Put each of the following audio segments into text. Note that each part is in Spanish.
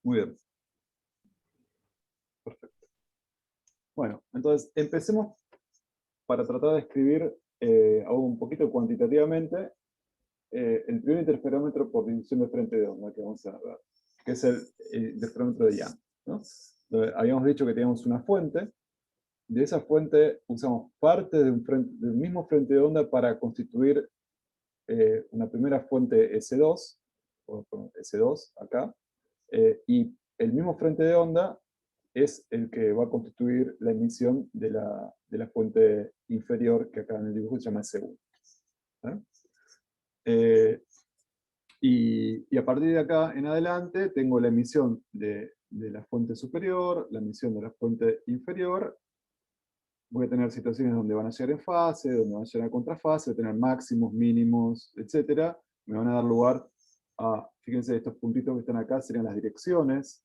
Muy bien. Perfecto. Bueno, entonces empecemos para tratar de escribir un poquito cuantitativamente el primer interferómetro por división de frente de onda que vamos a ver, que es el interferómetro de Young, ¿no? Habíamos dicho que teníamos una fuente. De esa fuente usamos parte del mismo frente de onda para constituir una primera fuente S2, o S2 acá, y el mismo frente de onda es el que va a constituir la emisión de la fuente inferior, que acá en el dibujo se llama S1. Y a partir de acá en adelante tengo la emisión de la fuente superior, la emisión de la fuente inferior. Voy a tener situaciones donde van a llegar en fase, donde van a llegar en contrafase, voy a tener máximos, mínimos, etc. Me van a dar lugar a, fíjense, estos puntitos que están acá serían las direcciones,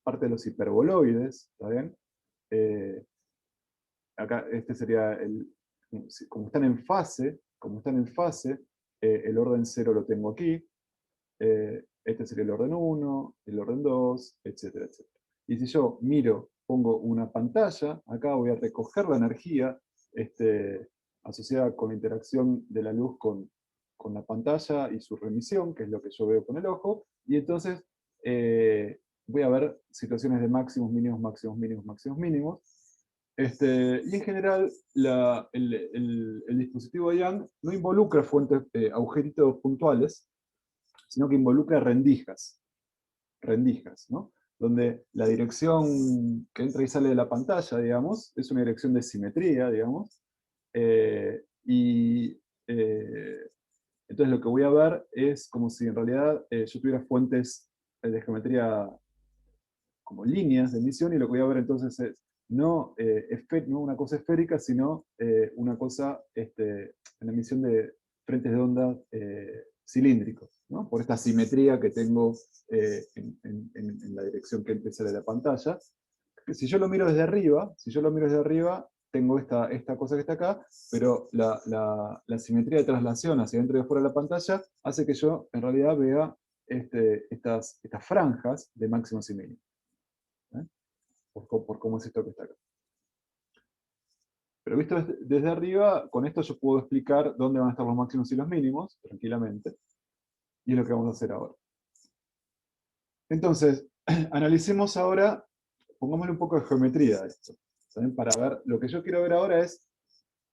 parte de los hiperboloides, ¿está bien? Acá este sería como están en fase, el orden 0 lo tengo aquí, este sería el orden 1, el orden 2, etcétera, etcétera. Y si yo miro, pongo una pantalla, acá voy a recoger la energía asociada con la interacción de la luz con la pantalla y su remisión, que es lo que yo veo con el ojo, y entonces voy a ver situaciones de máximos, mínimos, máximos, mínimos, máximos, mínimos. Y en general, el dispositivo de Young no involucra fuentes, agujeritos puntuales, sino que involucra rendijas, ¿no? Donde la dirección que entra y sale de la pantalla, digamos, es una dirección de simetría, digamos, y entonces lo que voy a ver es como si en realidad yo tuviera fuentes de geometría como líneas de emisión, y lo que voy a ver entonces es no una cosa esférica, sino una cosa en la emisión de frentes de onda cilíndricos, ¿no? Por esta simetría que tengo en la dirección que empieza de la pantalla. Si yo lo miro desde arriba, tengo esta cosa que está acá, pero la simetría de traslación hacia dentro y afuera de la pantalla hace que yo en realidad vea estas franjas de máximos y mínimos. Por cómo es esto que está acá. Pero visto desde arriba, con esto yo puedo explicar dónde van a estar los máximos y los mínimos, tranquilamente. Y es lo que vamos a hacer ahora. Entonces, analicemos ahora, pongámosle un poco de geometría a esto. ¿Saben? Para ver, lo que yo quiero ver ahora es,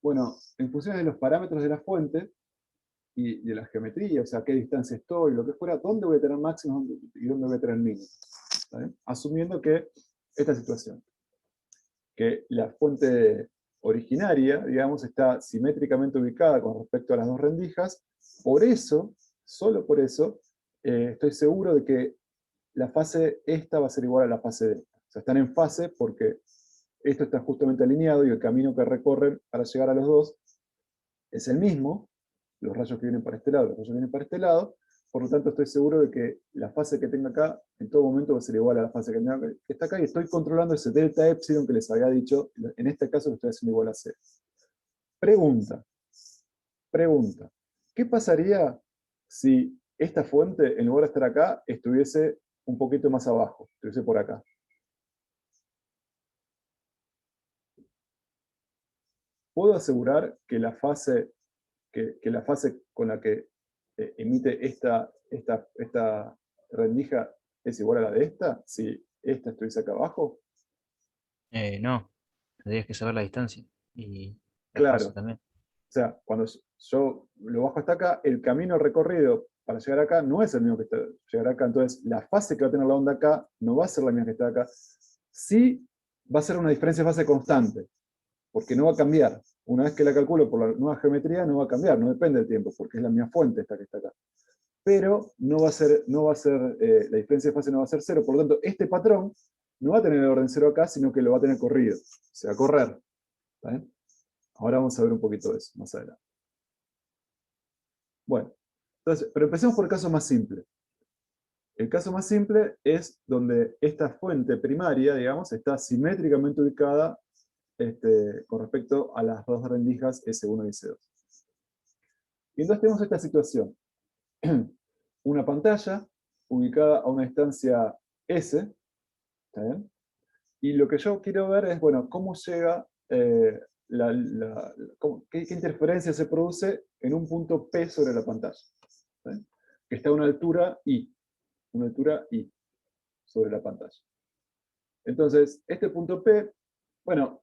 bueno, en función de los parámetros de la fuente y de la geometría, o sea, a qué distancia estoy, lo que fuera, dónde voy a tener máximos y dónde voy a tener mínimos. ¿Saben? Asumiendo que esta situación, que la fuente originaria, digamos, está simétricamente ubicada con respecto a las dos rendijas. Por eso, solo por eso, estoy seguro de que la fase esta va a ser igual a la fase de esta. O sea, están en fase porque esto está justamente alineado y el camino que recorren para llegar a los dos es el mismo. Los rayos que vienen para este lado, los rayos que vienen para este lado. Por lo tanto, estoy seguro de que la fase que tenga acá, en todo momento va a ser igual a la fase que está acá, y estoy controlando ese delta epsilon que les había dicho. En este caso lo estoy haciendo igual a 0. Pregunta. ¿Qué pasaría si esta fuente, en lugar de estar acá, estuviese un poquito más abajo? Estuviese por acá. ¿Puedo asegurar que la fase con la que emite esta rendija es igual a la de esta, si esta estuviese acá abajo? No, tendrías que saber la distancia y la Claro. fase también. O sea, cuando yo lo bajo hasta acá, el camino recorrido para llegar acá no es el mismo que llegar acá. Entonces, la fase que va a tener la onda acá no va a ser la misma que está acá. Sí va a ser una diferencia de fase constante, porque no va a cambiar. Una vez que la calculo por la nueva geometría, no va a cambiar, no depende del tiempo, porque es la misma fuente esta que está acá. Pero la diferencia de fase no va a ser cero. Por lo tanto, este patrón no va a tener el orden cero acá, sino que lo va a tener corrido. Se va a correr. ¿Está bien? Ahora vamos a ver un poquito de eso más adelante. Bueno, entonces, pero empecemos por el caso más simple. El caso más simple es donde esta fuente primaria, digamos, está simétricamente ubicada con respecto a las dos rendijas S1 y S2. Y entonces tenemos esta situación. Una pantalla ubicada a una distancia S, ¿está bien? Y lo que yo quiero ver es, bueno, cómo llega, qué interferencia se produce en un punto P sobre la pantalla, ¿está bien? Que está a una altura I sobre la pantalla. Entonces, este punto P, bueno,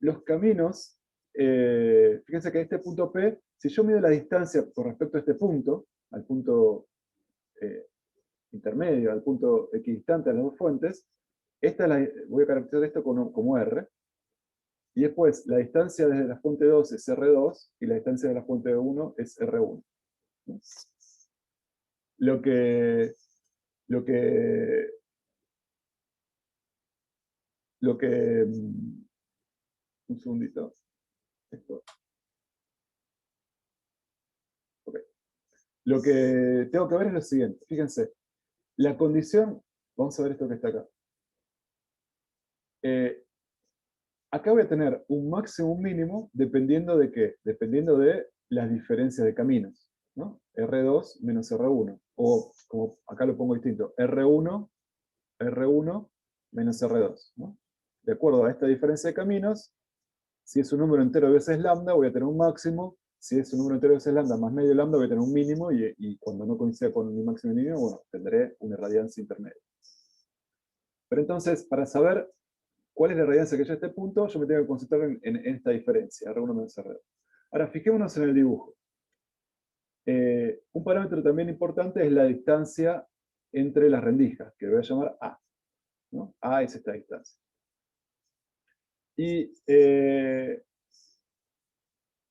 los caminos, fíjense que este punto P, si yo mido la distancia con respecto a este punto, al punto intermedio, al punto equidistante a las dos fuentes, voy a caracterizar esto como R, y después la distancia desde la fuente 2 es R2, y la distancia de la fuente 1 es R1. ¿No? Lo que, lo que, lo que, un segundito, esto, ok. Lo que tengo que ver es lo siguiente, fíjense, la condición, vamos a ver esto que está acá. Acá voy a tener un máximo, un mínimo, dependiendo de qué, dependiendo de las diferencias de caminos, ¿no? R2 menos R1, o como acá lo pongo distinto, R1 menos R2, ¿no? De acuerdo a esta diferencia de caminos, si es un número entero veces lambda, voy a tener un máximo. Si es un número entero veces lambda más medio lambda, voy a tener un mínimo, y cuando no coincida con mi máximo y mínimo, bueno, tendré una irradiancia intermedia. Pero entonces, para saber cuál es la irradiancia que yo a este punto, yo me tengo que concentrar en esta diferencia, R1 menos R2. Ahora, fijémonos en el dibujo. Un parámetro también importante es la distancia entre las rendijas, que voy a llamar A, ¿no? A es esta distancia. Y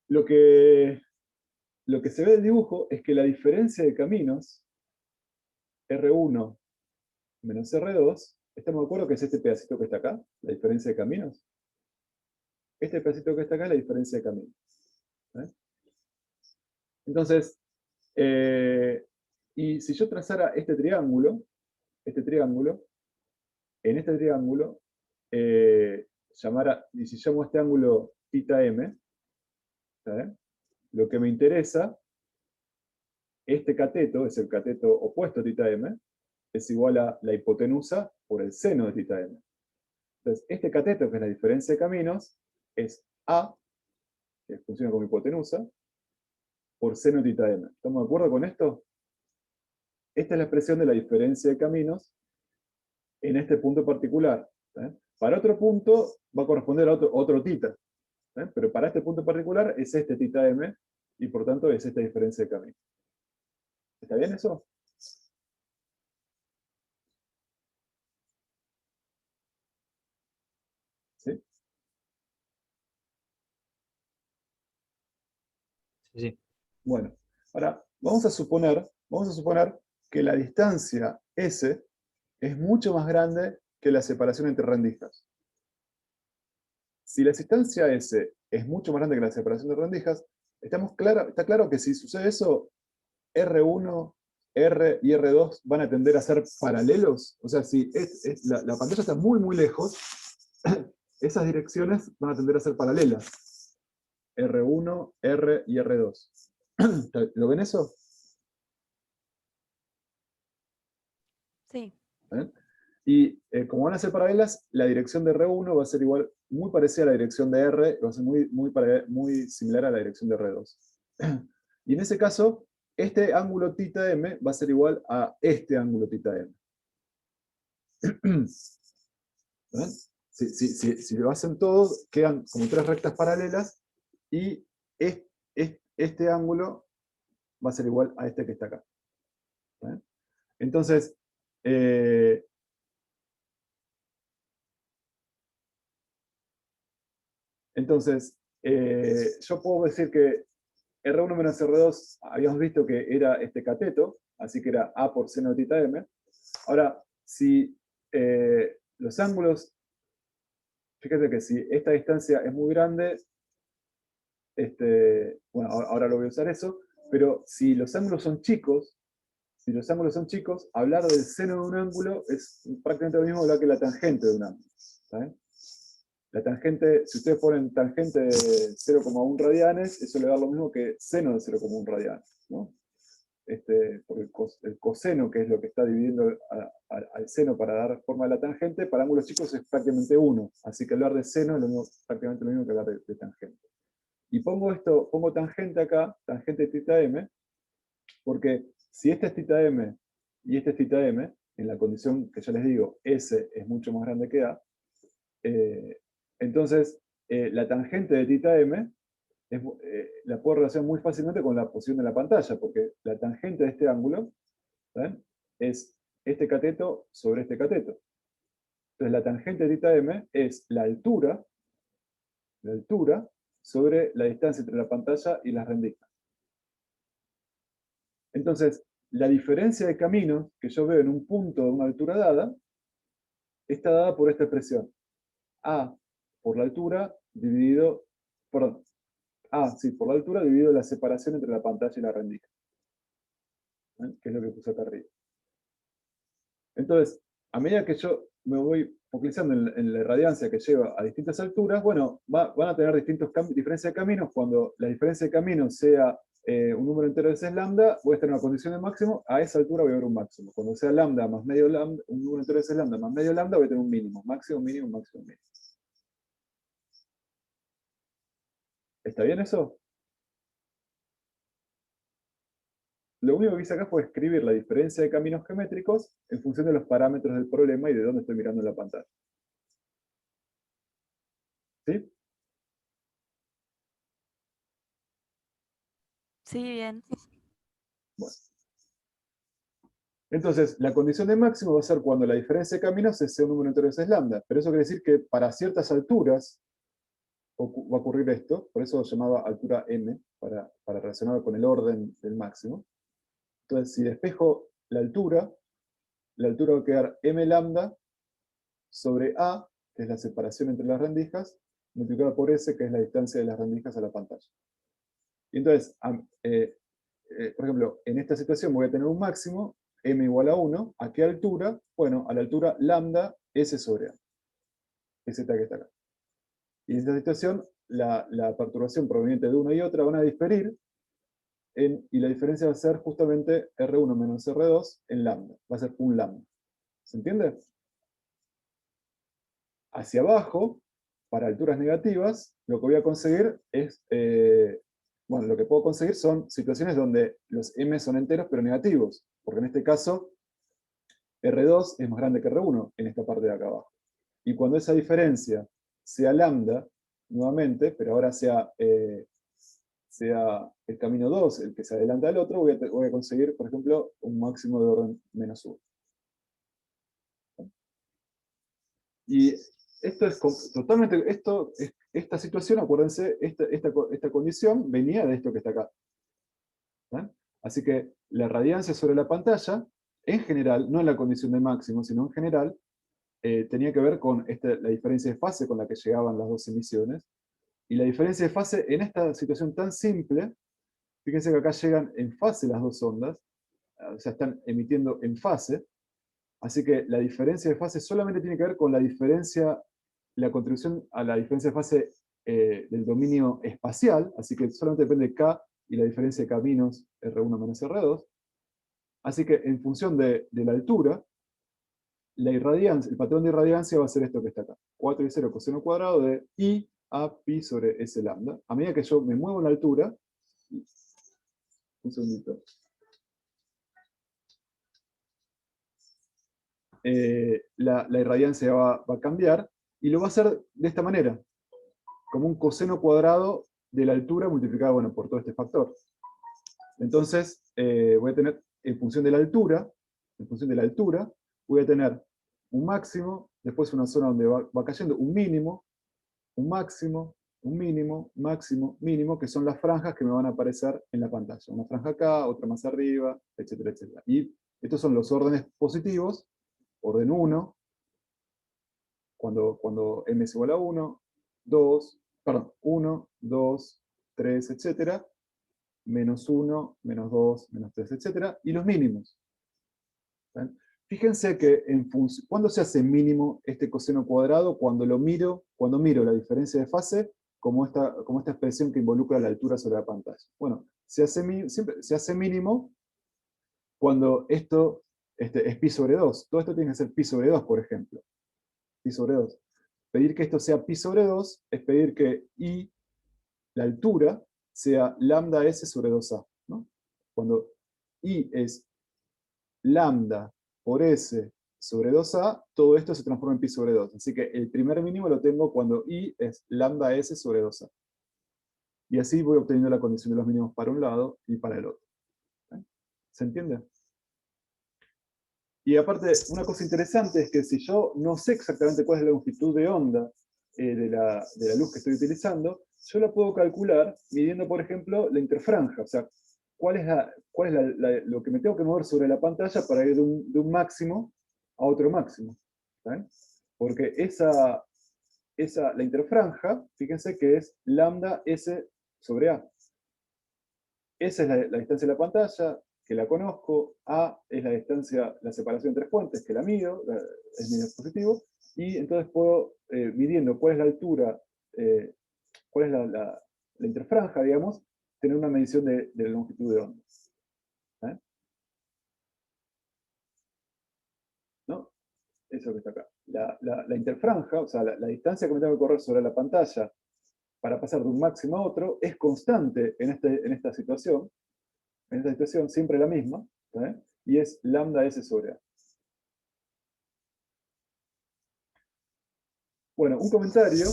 lo que se ve del dibujo es que la diferencia de caminos, R1 menos R2, ¿estamos de acuerdo que es este pedacito que está acá? La diferencia de caminos. Este pedacito que está acá es la diferencia de caminos. ¿Eh? Entonces, y si yo trazara este triángulo, en este triángulo, y si llamo este ángulo θm, ¿eh? Lo que me interesa, este cateto, es el cateto opuesto a θm, es igual a la hipotenusa por el seno de θm. Entonces, este cateto, que es la diferencia de caminos, es A, que funciona como hipotenusa, por seno de θm. ¿Estamos de acuerdo con esto? Esta es la expresión de la diferencia de caminos en este punto particular. ¿Eh? Para otro punto va a corresponder a otro θ. Pero para este punto particular es este θm, y por tanto es esta diferencia de camino. ¿Está bien eso? ¿Sí? Sí, sí. Bueno, ahora vamos a suponer que la distancia S es mucho más grande que la separación entre rendijas. Si la distancia S es mucho más grande que la separación de rendijas, está claro que si sucede eso, R1, R y R2 van a tender a ser paralelos. O sea, si la pantalla está muy, muy lejos, esas direcciones van a tender a ser paralelas. R1, R y R2. ¿Lo ven eso? Sí. ¿Eh? Y como van a ser paralelas, la dirección de R1 va a ser igual, muy parecida a la dirección de R, va a ser muy similar a la dirección de R2. Y en ese caso, este ángulo θm va a ser igual a este ángulo θm. ¿Ven? Si lo hacen todos, quedan como tres rectas paralelas, y este ángulo va a ser igual a este que está acá. ¿Ven? Entonces, yo puedo decir que R1 menos R2, habíamos visto que era este cateto, así que era A por seno de θm. Ahora, si los ángulos, fíjate que si esta distancia es muy grande, bueno, ahora lo voy a usar eso, pero si los ángulos son chicos, hablar del seno de un ángulo es prácticamente lo mismo hablar que la tangente de un ángulo. ¿Saben? La tangente, si ustedes ponen tangente de 0,1 radianes, eso le da lo mismo que seno de 0,1 radianes, ¿no? por el coseno, que es lo que está dividiendo al seno para dar forma a la tangente, para ángulos chicos es prácticamente 1. Así que hablar de seno es prácticamente lo mismo que hablar de tangente. Y pongo tangente acá, tangente θ m, porque si este es θ m y este es θ m, en la condición que ya les digo, S es mucho más grande que A, entonces la tangente de θ m la puedo relacionar muy fácilmente con la posición de la pantalla, porque la tangente de este ángulo, ¿ven?, es este cateto sobre este cateto. Entonces la tangente de θ m es la altura sobre la distancia entre la pantalla y las rendijas. Entonces, la diferencia de caminos que yo veo en un punto de una altura dada, está dada por esta expresión. A por la altura dividido, perdón, por la altura dividido la separación entre la pantalla y la rendija. ¿Ven?, que es lo que puse acá arriba. Entonces, a medida que yo me voy focalizando en la irradiancia que lleva a distintas alturas, bueno, van a tener diferencias de caminos. Cuando la diferencia de caminos sea un número entero de veces lambda, voy a estar en una condición de máximo, a esa altura voy a ver un máximo. Cuando sea lambda más medio lambda, un número entero de veces lambda más medio lambda, voy a tener un mínimo. Máximo, mínimo, máximo, mínimo. ¿Está bien eso? Lo único que hice acá fue escribir la diferencia de caminos geométricos en función de los parámetros del problema y de dónde estoy mirando en la pantalla. ¿Sí? Sí, bien. Bueno. Entonces, la condición de máximo va a ser cuando la diferencia de caminos sea un número entero de veces lambda. Pero eso quiere decir que para ciertas alturas va a ocurrir esto, por eso se llamaba altura m, para relacionarlo con el orden del máximo. Entonces, si despejo la altura va a quedar m lambda sobre a, que es la separación entre las rendijas, multiplicada por s, que es la distancia de las rendijas a la pantalla. Y entonces, por ejemplo, en esta situación voy a tener un máximo, m igual a 1, ¿a qué altura? Bueno, a la altura lambda s sobre a. Es esta que está acá. Y en esta situación, la perturbación proveniente de una y otra van a diferir, y la diferencia va a ser justamente R1 menos R2 en lambda. Va a ser un lambda. ¿Se entiende? Hacia abajo, para alturas negativas, lo que voy a conseguir es, bueno, lo que puedo conseguir son situaciones donde los m son enteros pero negativos, porque en este caso R2 es más grande que R1 en esta parte de acá abajo. Y cuando esa diferencia sea lambda, nuevamente, pero ahora sea el camino 2 el que se adelanta al otro, voy a conseguir, por ejemplo, un máximo de orden menos 1. Y esto es totalmente, esta situación, acuérdense, esta condición venía de esto que está acá. ¿Ven? Así que la radiancia sobre la pantalla, en general, no en la condición de máximo, sino en general, tenía que ver con la diferencia de fase con la que llegaban las dos emisiones. Y la diferencia de fase en esta situación tan simple, fíjense que acá llegan en fase las dos ondas, o sea, están emitiendo en fase. Así que la diferencia de fase solamente tiene que ver con la contribución a la diferencia de fase del dominio espacial, así que solamente depende de K y la diferencia de caminos R1 menos R2. Así que en función de la altura, la irradiancia, el patrón de irradiancia va a ser esto que está acá. 4 y 0 coseno cuadrado de I a pi sobre S lambda. A medida que yo me muevo en la altura, un segundito. La irradiancia va a cambiar, y lo va a hacer de esta manera, como un coseno cuadrado de la altura multiplicado, bueno, por todo este factor. Entonces, voy a tener, en función de la altura, voy a tener un máximo, después una zona donde va cayendo un mínimo, un máximo, un mínimo, máximo, mínimo, que son las franjas que me van a aparecer en la pantalla. Una franja acá, otra más arriba, etcétera, etcétera. Y estos son los órdenes positivos, orden 1, cuando m es igual a 1, 2, perdón, 1, 2, 3, etcétera, menos 1, menos 2, menos 3, etcétera, y los mínimos. ¿Ven? Fíjense que ¿cuándo se hace mínimo este coseno cuadrado? Cuando miro la diferencia de fase como esta expresión que involucra la altura sobre la pantalla. Bueno, siempre se hace mínimo cuando esto es pi sobre 2. Todo esto tiene que ser pi sobre 2, por ejemplo. Pi sobre 2. Pedir que esto sea pi sobre 2 es pedir que i, la altura, sea lambda s sobre 2a, ¿no? Cuando i es lambda por s sobre 2a, todo esto se transforma en pi sobre 2. Así que el primer mínimo lo tengo cuando i es lambda s sobre 2a. Y así voy obteniendo la condición de los mínimos para un lado y para el otro. ¿Se entiende? Y aparte, una cosa interesante es que si yo no sé exactamente cuál es la longitud de onda de la luz que estoy utilizando, yo la puedo calcular midiendo, por ejemplo, la interfranja. O sea, cuál es lo que me tengo que mover sobre la pantalla para ir de un máximo a otro máximo. ¿Saben? Porque la interfranja, fíjense que es lambda s sobre a. Esa es la distancia de la pantalla, que la conozco. A es la distancia, la separación entre fuentes, que la mido, es mi dispositivo. Y entonces puedo, midiendo cuál es la altura, cuál es la interfranja, digamos, tener una medición de la longitud de onda. ¿Eh? ¿No? Eso que está acá. La interfranja, o sea, la distancia que me tengo que correr sobre la pantalla para pasar de un máximo a otro, es constante en esta situación. En esta situación siempre la misma, ¿eh? Y es lambda s sobre a. Bueno, un comentario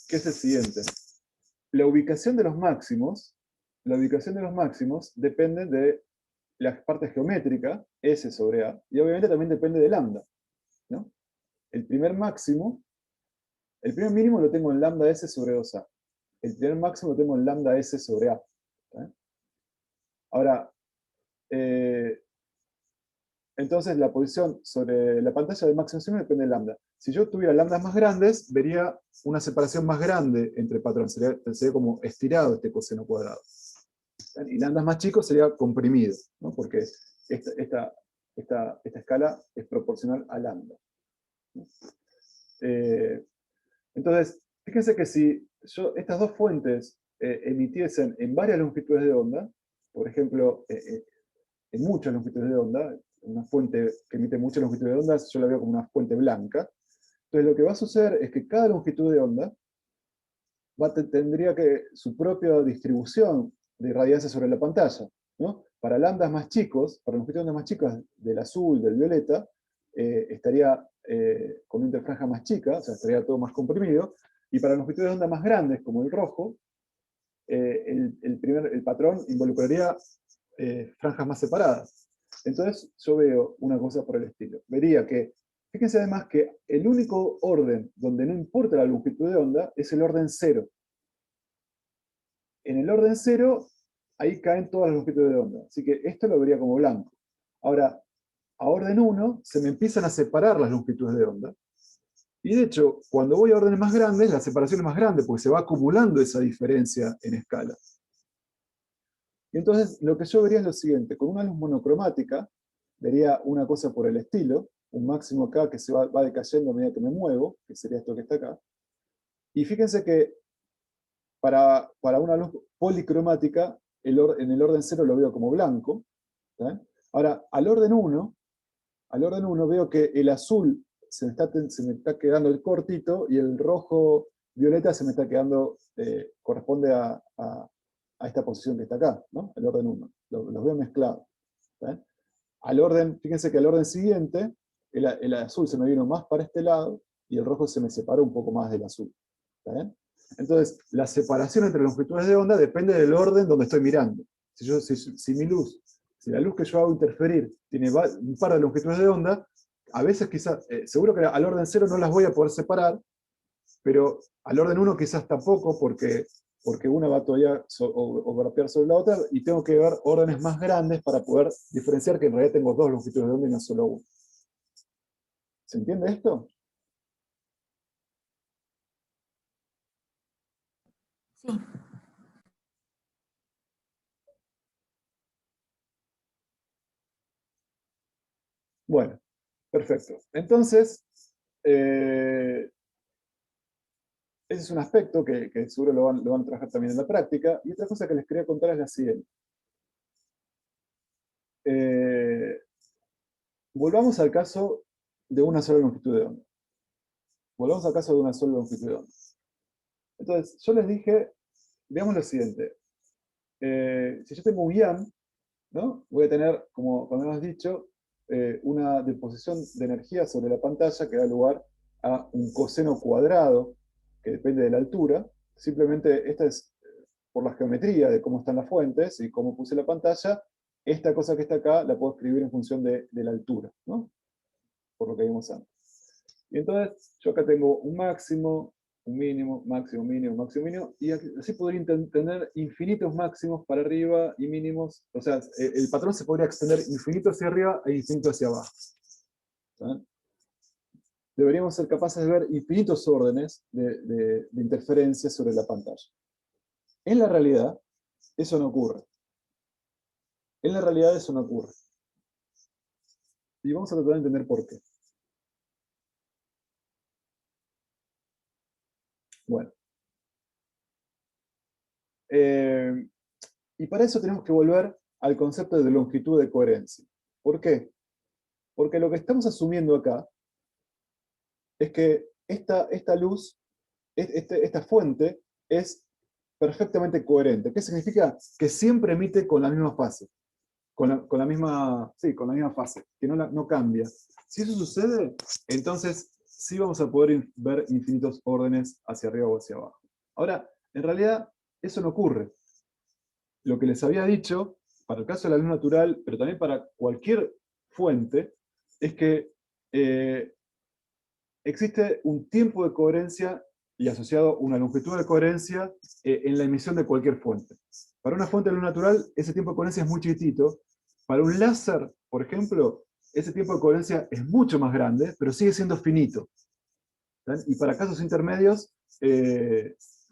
que es el siguiente. La ubicación de los máximos, depende de la parte geométrica, s sobre a, y obviamente también depende de lambda, ¿no? El primer mínimo lo tengo en lambda s sobre 2a. El primer máximo lo tengo en lambda s sobre a. ¿Eh? Ahora, entonces la posición sobre la pantalla de máximo signo depende de lambda. Si yo tuviera lambdas más grandes, vería una separación más grande entre patrones. Sería como estirado este coseno cuadrado. Y lambdas más chicos sería comprimido, ¿no? Porque esta escala es proporcional a lambda. Entonces, fíjense que si estas dos fuentes emitiesen en varias longitudes de onda, por ejemplo, en muchas longitudes de onda, una fuente que emite muchas longitudes de onda, yo la veo como una fuente blanca. Entonces lo que va a suceder es que cada longitud de onda tendría su propia distribución de irradiancia sobre la pantalla, ¿no? Para lambdas más chicos, para longitudes de onda más chicas, del azul, del violeta, estaría con una interfranja más chica, o sea, estaría todo más comprimido, y para longitudes de onda más grandes, como el rojo, el patrón involucraría franjas más separadas. Entonces yo veo una cosa por el estilo. Vería que, fíjense además que el único orden donde no importa la longitud de onda es el orden 0. En el orden 0, ahí caen todas las longitudes de onda. Así que esto lo vería como blanco. Ahora, a orden 1 se me empiezan a separar las longitudes de onda. Y de hecho, cuando voy a órdenes más grandes, la separación es más grande porque se va acumulando esa diferencia en escala. Y entonces lo que yo vería es lo siguiente. Con una luz monocromática, vería una cosa por el estilo, un máximo acá que se va decayendo a medida que me muevo, que sería esto que está acá. Y fíjense que para una luz policromática, en el orden 0 lo veo como blanco. ¿Eh? Ahora, al orden 1 veo que el azul se me está quedando el cortito y el rojo violeta se me está quedando, corresponde a esta posición que está acá, ¿no? El orden 1. Los veo mezclados. Fíjense que al orden siguiente, el azul se me vino más para este lado y el rojo se me separó un poco más del azul. ¿Está bien? Entonces, la separación entre longitudes de onda depende del orden donde estoy mirando. Si la luz que yo hago interferir tiene un par de longitudes de onda, a veces quizás, seguro que al orden 0 no las voy a poder separar, pero al orden 1 quizás tampoco, porque una va todavía overlapear sobre la otra, y tengo que ver órdenes más grandes para poder diferenciar que en realidad tengo dos longitudes de onda y no solo una. ¿Se entiende esto? Sí. Bueno, perfecto. Entonces, ese es un aspecto que seguro lo van a trabajar también en la práctica. Y otra cosa que les quería contar es la siguiente. volvamos al caso de una sola longitud de onda. Volvamos al caso de una sola longitud de onda. Entonces, yo les dije, veamos lo siguiente. Si yo tengo un YAM, ¿no? Voy a tener, como hemos dicho, una deposición de energía sobre la pantalla que da lugar a un coseno cuadrado que depende de la altura. Simplemente esta es por la geometría de cómo están las fuentes y cómo puse la pantalla. Esta cosa que está acá la puedo escribir en función de la altura, ¿no? Por lo que vimos antes. Y entonces yo acá tengo un máximo, un mínimo, máximo, mínimo, máximo, mínimo, y así podría tener infinitos máximos para arriba y mínimos. O sea, el patrón se podría extender infinito hacia arriba e infinito hacia abajo. ¿Sí? Deberíamos ser capaces de ver infinitos órdenes de interferencias sobre la pantalla. En la realidad, eso no ocurre. En la realidad eso no ocurre. Y vamos a tratar de entender por qué. Bueno. Y para eso tenemos que volver al concepto de longitud de coherencia. ¿Por qué? Porque lo que estamos asumiendo acá es que esta luz, esta fuente, es perfectamente coherente. ¿Qué significa? Que siempre emite con la misma fase. Con la misma fase, que no cambia. Si eso sucede, entonces sí vamos a poder ver infinitos órdenes hacia arriba o hacia abajo. Ahora, en realidad, eso no ocurre. Lo que les había dicho, para el caso de la luz natural, pero también para cualquier fuente, es que existe un tiempo de coherencia y asociado una longitud de coherencia en la emisión de cualquier fuente. Para una fuente de luz natural, ese tiempo de coherencia es muy chiquitito. Para un láser, por ejemplo, ese tiempo de coherencia es mucho más grande, pero sigue siendo finito. ¿Ven? Y para casos intermedios,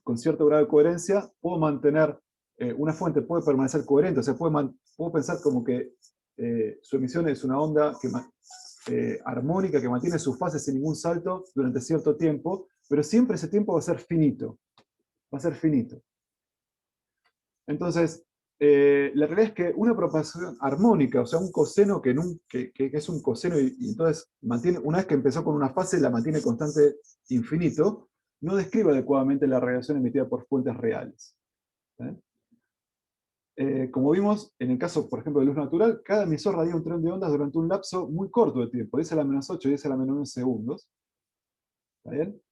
con cierto grado de coherencia, puedo mantener, una fuente puede permanecer coherente, o sea, puedo pensar como que su emisión es una onda armónica que mantiene su fase sin ningún salto durante cierto tiempo, pero siempre ese tiempo va a ser finito. Va a ser finito. Entonces, la realidad es que una propagación armónica, o sea, un coseno que es un coseno y entonces mantiene, una vez que empezó con una fase, la mantiene constante infinito, no describe adecuadamente la radiación emitida por fuentes reales. Como vimos, en el caso, por ejemplo, de luz natural, cada emisor radia un tren de ondas durante un lapso muy corto de tiempo, 10 a la menos 8, 10 a la menos 9 segundos. ¿Está bien?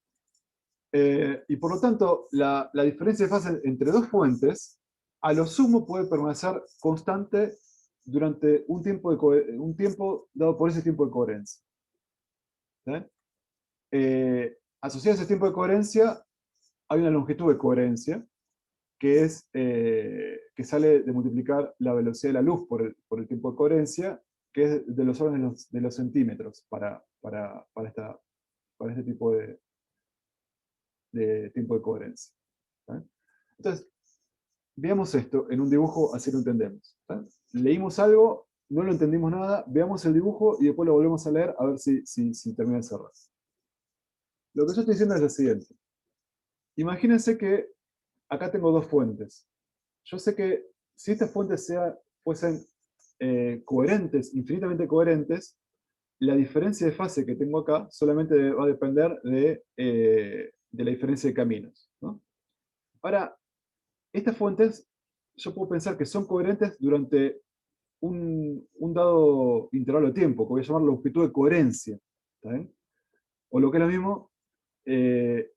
Y por lo tanto, la diferencia de fase entre dos fuentes, a lo sumo puede permanecer constante durante un tiempo dado por ese tiempo de coherencia. Asociado a ese tiempo de coherencia, hay una longitud de coherencia, que que sale de multiplicar la velocidad de la luz por el tiempo de coherencia, que es de los órdenes de los centímetros para este tipo de tiempo de coherencia. Entonces, veamos esto en un dibujo, así lo entendemos. Leímos algo, no lo entendimos nada, veamos el dibujo y después lo volvemos a leer a ver si termina de cerrar. Lo que yo estoy diciendo es lo siguiente. Imagínense que acá tengo dos fuentes. Yo sé que si estas fuentes fuesen coherentes, infinitamente coherentes, la diferencia de fase que tengo acá solamente va a depender de la diferencia de caminos, ¿no? Ahora, estas fuentes, yo puedo pensar que son coherentes durante un dado intervalo de tiempo, que voy a llamar longitud de coherencia. ¿Está bien? O lo que es lo mismo,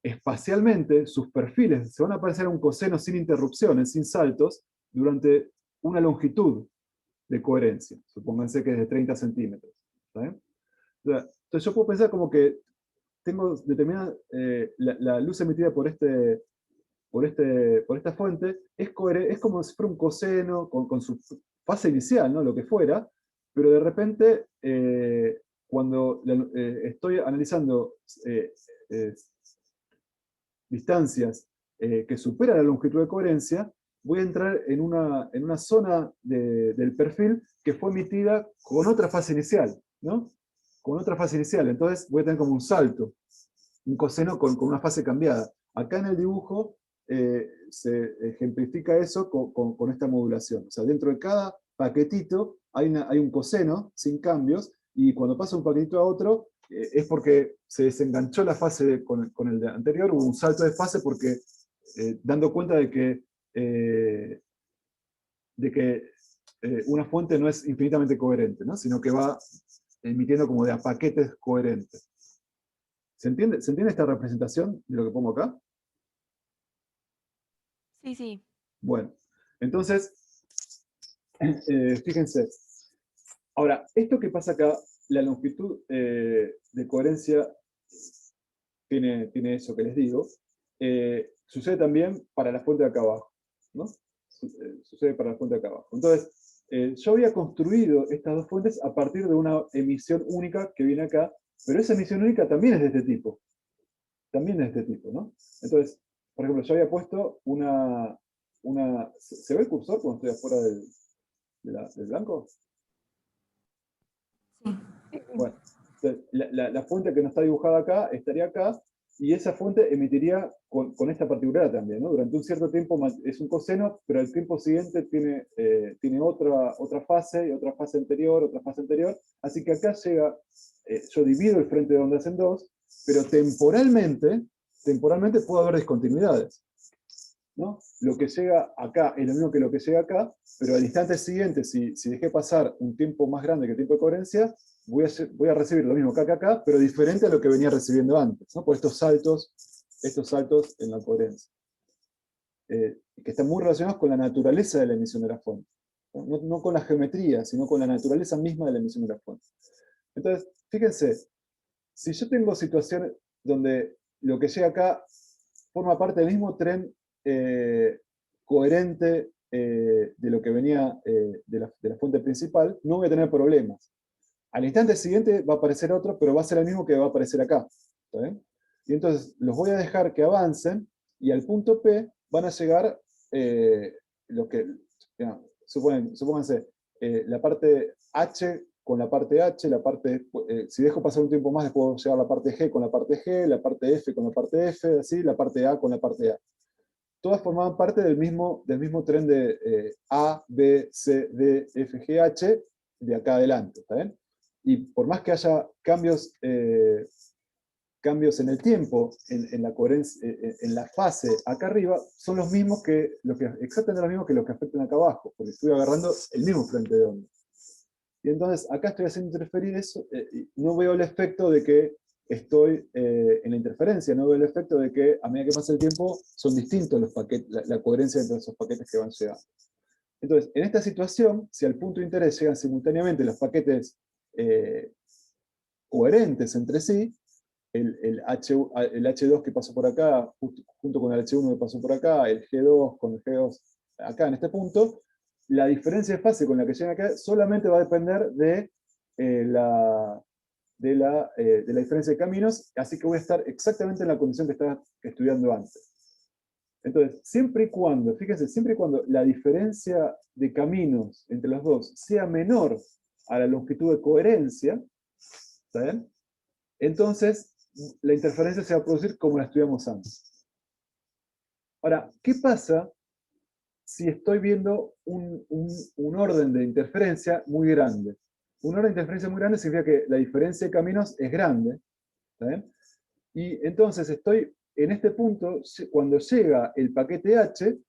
espacialmente, sus perfiles se van a parecer a un coseno sin interrupciones, sin saltos, durante una longitud de coherencia. Supónganse que es de 30 centímetros. ¿Está bien? Entonces yo puedo pensar como que tengo determinada, la luz emitida por esta fuente es como si fuera un coseno con su fase inicial, ¿no? Lo que fuera, pero de repente, cuando estoy analizando distancias que superan la longitud de coherencia, voy a entrar en una zona del perfil que fue emitida con otra fase inicial, ¿no? Con otra fase inicial. Entonces voy a tener como un salto, un coseno con una fase cambiada. Acá en el dibujo se ejemplifica eso con esta modulación. O sea, dentro de cada paquetito hay un coseno sin cambios, y cuando pasa un paquetito a otro, es porque se desenganchó la fase con el de anterior, hubo un salto de fase porque dando cuenta de que una fuente no es infinitamente coherente, ¿no? Sino que va emitiendo como de a paquetes coherentes. ¿Se entiende esta representación de lo que pongo acá? Sí, sí. Bueno, entonces, fíjense. Ahora, esto que pasa acá, la longitud de coherencia tiene eso que les digo. Sucede también para la fuente de acá abajo, ¿no? Sucede para la fuente de acá abajo. Entonces, yo había construido estas dos fuentes a partir de una emisión única que viene acá, pero esa emisión única también es de este tipo. También es de este tipo, ¿no? Entonces, por ejemplo, yo había puesto ¿se ve el cursor cuando estoy afuera del blanco? Sí. Bueno, entonces, la fuente que no está dibujada acá estaría acá, y esa fuente emitiría con esta particularidad también, ¿no? Durante un cierto tiempo es un coseno, pero al tiempo siguiente tiene otra fase, y otra fase anterior, otra fase anterior, así que acá llega, yo divido el frente de ondas en dos, pero temporalmente puede haber discontinuidades, ¿no? Lo que llega acá es lo mismo que lo que llega acá, pero al instante siguiente, si dejé pasar un tiempo más grande que el tiempo de coherencia, voy a recibir lo mismo que acá, pero diferente a lo que venía recibiendo antes, ¿no? Por estos saltos en la coherencia, que están muy relacionados con la naturaleza de la emisión de la fuente. No con la geometría, sino con la naturaleza misma de la emisión de la fuente. Entonces, fíjense, si yo tengo situaciones donde lo que llega acá forma parte del mismo tren coherente de lo que venía de la fuente principal, no voy a tener problemas. Al instante siguiente va a aparecer otro, pero va a ser el mismo que va a aparecer acá. ¿Está bien? Y entonces los voy a dejar que avancen, y al punto P van a llegar lo que, supónganse, la parte H con la parte H, si dejo pasar un tiempo más, después puedo llegar a la parte G con la parte G, la parte F con la parte F, así, la parte A con la parte A. Todas formaban parte del mismo tren de A, B, C, D, F, G, H, de acá adelante, ¿está bien? Y por más que haya cambios en el tiempo, en la coherencia, en la fase acá arriba, son los mismos exactamente los mismos que los que afectan acá abajo, porque estoy agarrando el mismo frente de onda. Y entonces acá estoy haciendo interferir eso, y no veo el efecto de que estoy en la interferencia, no veo el efecto de que a medida que pasa el tiempo son distintos los paquetes, la coherencia entre esos paquetes que van llegando. Entonces, en esta situación, si al punto de interés llegan simultáneamente los paquetes coherentes entre sí, el H2 que pasó por acá, junto con el H1 que pasó por acá, el G2 con el G2 acá en este punto, la diferencia de fase con la que llegan acá solamente va a depender de la diferencia de caminos, así que voy a estar exactamente en la condición que estaba estudiando antes. Entonces, fíjense, siempre y cuando la diferencia de caminos entre los dos sea menor a la longitud de coherencia, ¿está bien? Entonces, la interferencia se va a producir como la estudiamos antes. Ahora, ¿qué pasa si estoy viendo un orden de interferencia muy grande? Un orden de interferencia muy grande significa que la diferencia de caminos es grande, ¿está bien? Y entonces estoy en este punto, cuando llega el paquete H,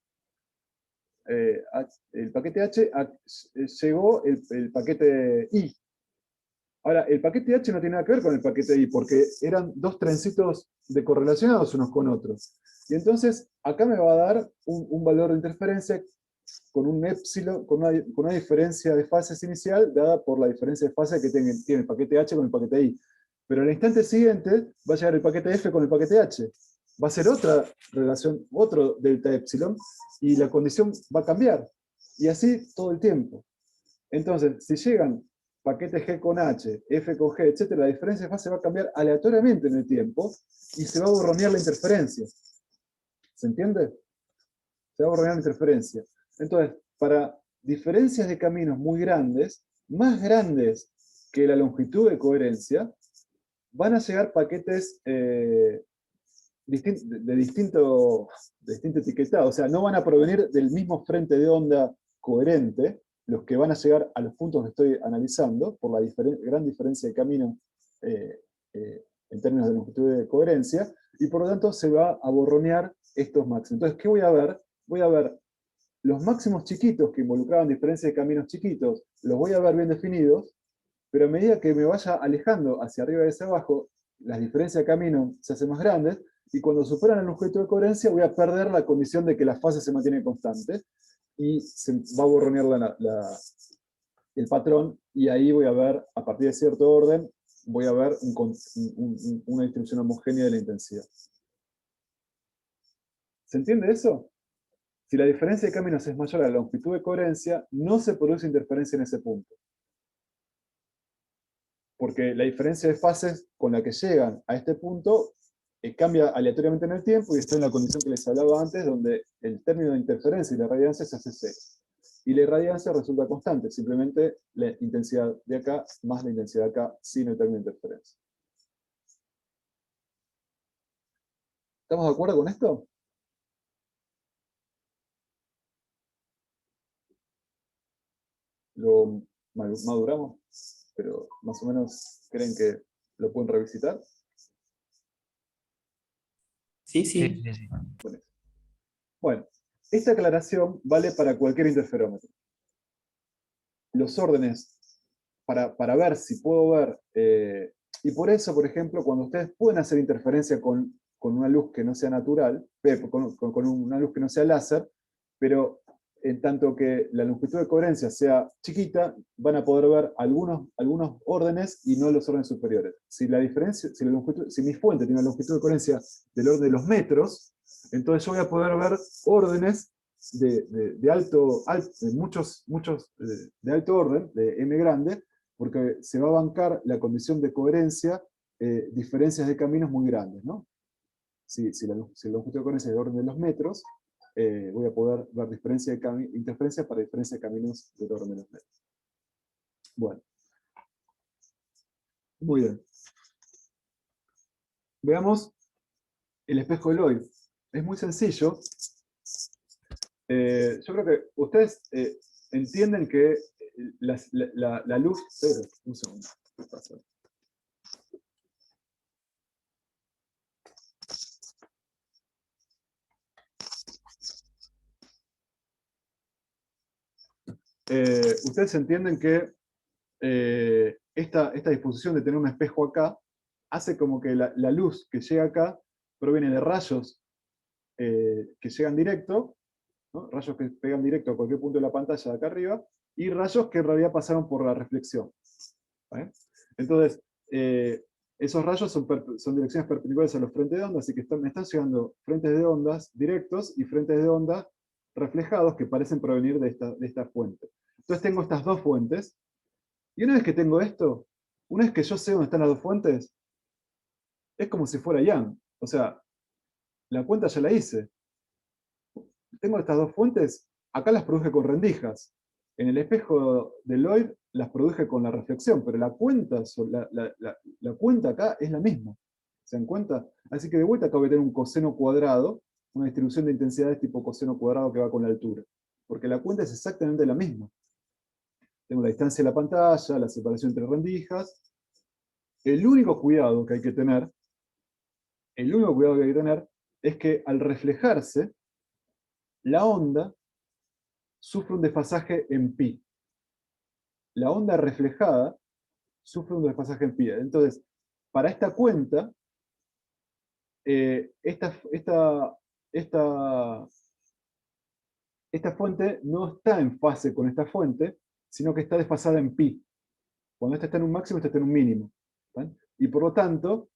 llegó el paquete I. Ahora, el paquete H no tiene nada que ver con el paquete I, porque eran dos trencitos correlacionados unos con otros. Y entonces, acá me va a dar un valor de interferencia con un épsilon, con una diferencia de fases inicial dada por la diferencia de fase que tiene el paquete H con el paquete I. Pero en el instante siguiente va a llegar el paquete F con el paquete H. Va a ser otra relación, otro delta épsilon, y la condición va a cambiar. Y así todo el tiempo. Entonces, si llegan paquete G con H, F con G, etc., la diferencia de fase va a cambiar aleatoriamente en el tiempo y se va a borronear la interferencia. ¿Se entiende? Se va a borronear la interferencia. Entonces, para diferencias de caminos muy grandes, más grandes que la longitud de coherencia, van a llegar paquetes de distinto etiquetado. O sea, no van a provenir del mismo frente de onda coherente, los que van a llegar a los puntos que estoy analizando, por la gran diferencia de camino en términos de longitud de coherencia, y por lo tanto se va a borronear estos máximos. Entonces, ¿qué voy a ver? Voy a ver los máximos chiquitos que involucraban diferencias de caminos chiquitos, los voy a ver bien definidos, pero a medida que me vaya alejando hacia arriba y hacia abajo, las diferencias de camino se hacen más grandes, y cuando superan el longitud de coherencia voy a perder la condición de que la fase se mantiene constante, y se va a borronear el patrón, y ahí voy a ver, a partir de cierto orden, voy a ver una distribución homogénea de la intensidad. ¿Se entiende eso? Si la diferencia de caminos es mayor a la longitud de coherencia, no se produce interferencia en ese punto. Porque la diferencia de fases con la que llegan a este punto cambia aleatoriamente en el tiempo, y estoy en la condición que les hablaba antes, donde el término de interferencia y la irradiancia se hace cero. Y la irradiancia resulta constante, simplemente la intensidad de acá más la intensidad de acá sin el término de interferencia. ¿Estamos de acuerdo con esto? Lo maduramos, pero más o menos creen que lo pueden revisitar. Sí, Sí, sí. sí, sí. Bueno, esta aclaración vale para cualquier interferómetro. Los órdenes, para ver si puedo ver, y por eso, por ejemplo, cuando ustedes pueden hacer interferencia con una luz que no sea natural, con una luz que no sea láser, pero en tanto que la longitud de coherencia sea chiquita, van a poder ver algunos órdenes y no los órdenes superiores. Si la diferencia, si mi fuente tiene una longitud de coherencia del orden de los metros, entonces yo voy a poder ver órdenes de alto orden, de M grande, porque se va a bancar la condición de coherencia, diferencias de caminos muy grandes, ¿no? Si la longitud de coherencia es de orden de los metros, voy a poder ver interferencia para diferencia de caminos del orden de los metros. Bueno. Muy bien. Veamos el espejo de Lloyd. Es muy sencillo. Yo creo que ustedes entienden que la luz... Un segundo. ¿Qué pasa? Ustedes entienden que esta disposición de tener un espejo acá hace como que la luz que llega acá proviene de rayos que llegan directo, ¿no? Rayos que pegan directo a cualquier punto de la pantalla de acá arriba, y rayos que en realidad pasaron por la reflexión. ¿Vale? Entonces, esos rayos son direcciones perpendiculares a los frentes de onda, así que me están llegando frentes de ondas directos y frentes de onda reflejados que parecen provenir de esta fuente. Entonces tengo estas dos fuentes, y una vez que tengo esto, una vez que yo sé dónde están las dos fuentes, es como si fuera Yang. O sea, la cuenta ya la hice. Tengo estas dos fuentes, acá las produje con rendijas. En el espejo de Lloyd las produje con la reflexión, pero la cuenta acá es la misma. ¿Se dan cuenta? Así que de vuelta acá voy a tener un coseno cuadrado, una distribución de intensidades tipo coseno cuadrado que va con la altura. Porque la cuenta es exactamente la misma. Tengo la distancia de la pantalla, la separación entre rendijas. El único cuidado que hay que tener, es que al reflejarse, la onda sufre un desfasaje en pi. La onda reflejada sufre un desfasaje en pi. Entonces, para esta cuenta, esta fuente no está en fase con esta fuente, sino que está desfasada en pi. Cuando esta está en un máximo, esta está en un mínimo. ¿Vale? Y por lo tanto,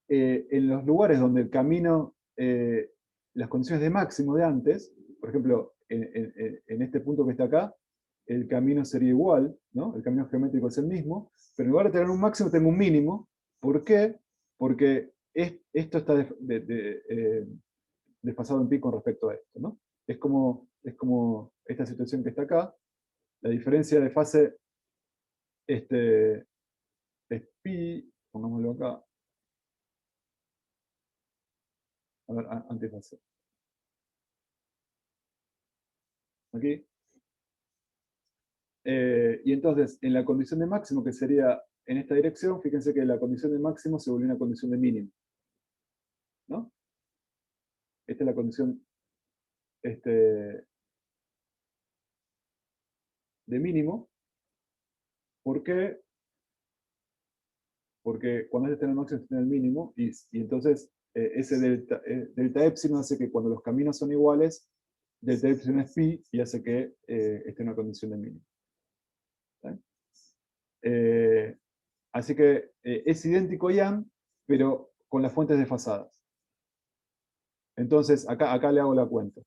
en los lugares donde el camino, las condiciones de máximo de antes, por ejemplo, en este punto que está acá, el camino sería igual, ¿no? El camino geométrico es el mismo, pero en lugar de tener un máximo, tengo un mínimo. ¿Por qué? Porque esto está desfasado en pi con respecto a esto, ¿no? Es como esta situación que está acá. La diferencia de fase es pi, pongámoslo acá. A ver, antifase. Aquí. Y entonces, en la condición de máximo, que sería en esta dirección, fíjense que la condición de máximo se volvió una condición de mínimo, ¿no? Esta es la condición de mínimo. ¿Por qué? Porque cuando este está en el máximo, está en el mínimo, y entonces ese delta epsilon hace que cuando los caminos son iguales, delta epsilon es pi, y hace que esté en una condición de mínimo. Así que es idéntico Yang, pero con las fuentes desfasadas. Entonces, acá le hago la cuenta.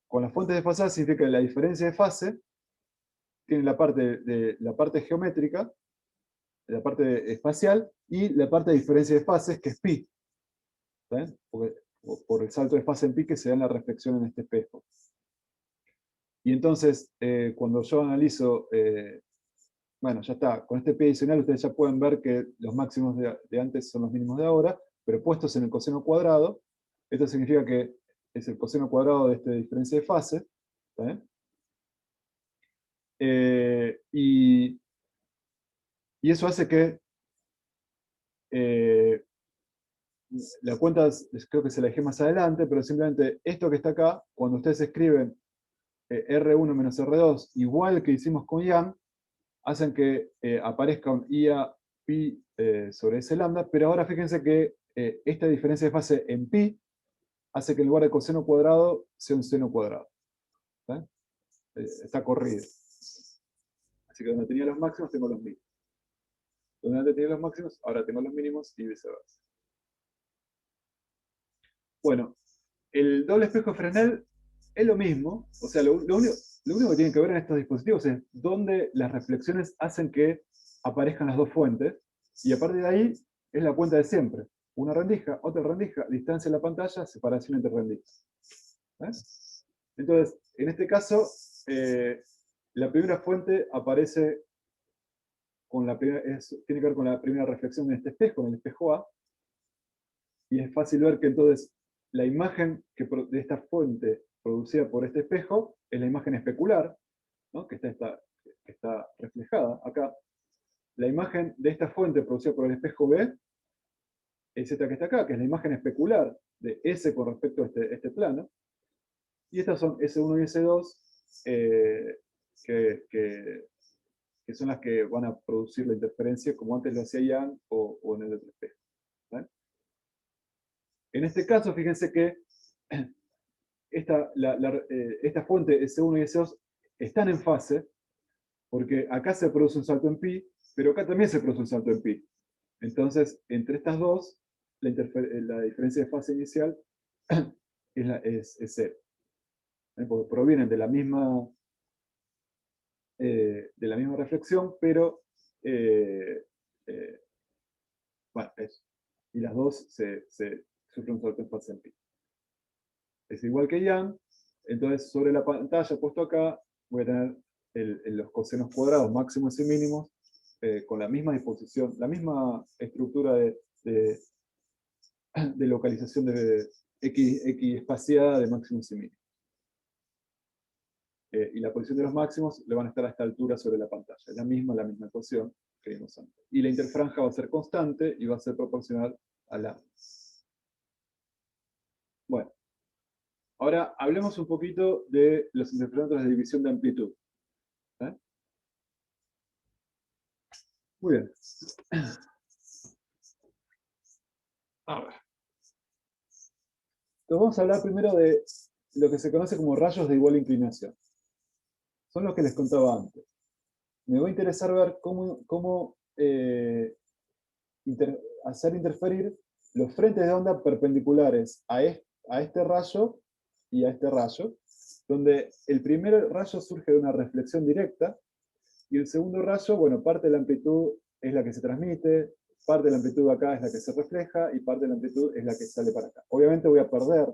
Con las fuentes desfasadas significa que la diferencia de fase tiene la parte geométrica, la parte espacial, y la parte de diferencia de fases, que es pi. ¿Saben? Por el salto de fase en pi que se da en la reflexión en este espejo. Y entonces, cuando yo analizo, bueno, ya está, con este pi adicional ustedes ya pueden ver que los máximos de antes son los mínimos de ahora, pero puestos en el coseno cuadrado, esto significa que es el coseno cuadrado de esta diferencia de fase. Y eso hace que la cuenta, creo que se la dejé más adelante, pero simplemente esto que está acá, cuando ustedes escriben R1 menos R2, igual que hicimos con Yang, hacen que aparezca un IA pi sobre ese lambda, pero ahora fíjense que esta diferencia de fase en pi hace que en lugar de coseno cuadrado sea un seno cuadrado. Está corrido. Así que donde tenía los máximos tengo los mínimos. Donde antes tenía los máximos, ahora tengo los mínimos y viceversa. Bueno, el doble espejo de Fresnel es lo mismo. O sea, lo único que tienen que ver en estos dispositivos es dónde las reflexiones hacen que aparezcan las dos fuentes. Y a partir de ahí es la cuenta de siempre. Una rendija, otra rendija, distancia de la pantalla, separación entre rendijas. Entonces, en este caso, la primera fuente aparece con la primera, tiene que ver con la primera reflexión en este espejo, en el espejo A. Y es fácil ver que entonces la imagen de esta fuente producida por este espejo es la imagen especular, ¿no? que está reflejada acá. La imagen de esta fuente producida por el espejo B es esta que está acá, que es la imagen especular de S con respecto a este plano. Y estas son S1 y S2, que son las que van a producir la interferencia, como antes lo hacía Yang o en el otro espejo. ¿Vale? En este caso, fíjense que esta fuente S1 y S2 están en fase, porque acá se produce un salto en pi, pero acá también se produce un salto en pi. Entonces, entre estas dos, la diferencia de fase inicial es cero. Porque provienen de la misma reflexión, pero bueno, eso. Y las dos se sufren un salto en fase en pi. Es igual que Yang, entonces sobre la pantalla puesto acá voy a tener los cosenos cuadrados máximos y mínimos con la misma disposición, la misma estructura de localización de X espaciada de máximos y mínimos. Y la posición de los máximos le van a estar a esta altura sobre la pantalla. Es la misma ecuación que vimos antes. Y la interfranja va a ser constante y va a ser proporcional a la. Bueno. Ahora hablemos un poquito de los interferómetros de división de amplitud. Muy bien. A ver. Entonces vamos a hablar primero de lo que se conoce como rayos de igual inclinación. Son los que les contaba antes. Me va a interesar ver cómo hacer interferir los frentes de onda perpendiculares a este rayo y a este rayo, donde el primer rayo surge de una reflexión directa y el segundo rayo, bueno, parte de la amplitud es la que se transmite, parte de la amplitud acá es la que se refleja y parte de la amplitud es la que sale para acá. Obviamente voy a perder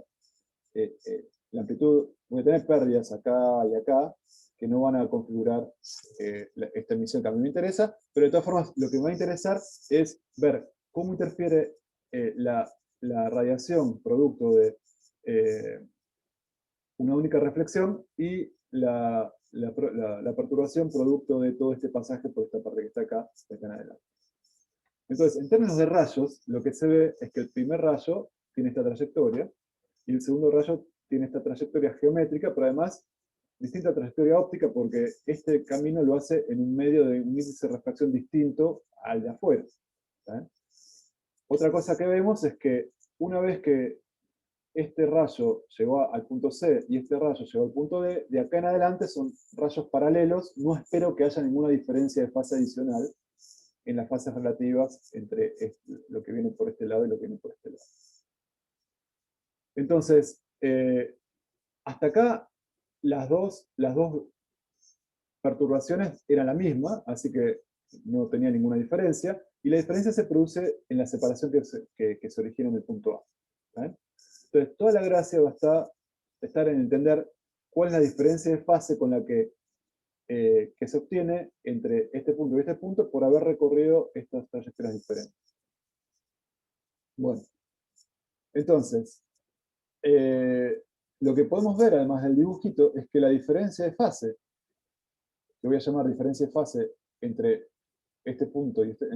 la amplitud, voy a tener pérdidas acá y acá que no van a configurar esta emisión que a mí me interesa, pero de todas formas lo que me va a interesar es ver cómo interfiere la radiación producto de una única reflexión y la perturbación producto de todo este pasaje por esta parte que está acá, de acá en adelante. Entonces, en términos de rayos, lo que se ve es que el primer rayo tiene esta trayectoria, y el segundo rayo tiene esta trayectoria geométrica, pero además distinta trayectoria óptica, porque este camino lo hace en un medio de un índice de refracción distinto al de afuera. ¿Está? Otra cosa que vemos es que una vez que este rayo llegó al punto C y este rayo llegó al punto D, de acá en adelante son rayos paralelos, no espero que haya ninguna diferencia de fase adicional en las fases relativas entre lo que viene por este lado y lo que viene por este lado. Entonces, hasta acá las dos perturbaciones eran la misma, así que no tenía ninguna diferencia, y la diferencia se produce en la separación que se origina en el punto A. ¿Vale? Entonces, toda la gracia va a estar en entender cuál es la diferencia de fase con la que se obtiene entre este punto y este punto por haber recorrido estas trayectorias diferentes. Bueno, entonces, lo que podemos ver, además del dibujito, es que la diferencia de fase, que voy a llamar diferencia de fase entre este punto y este,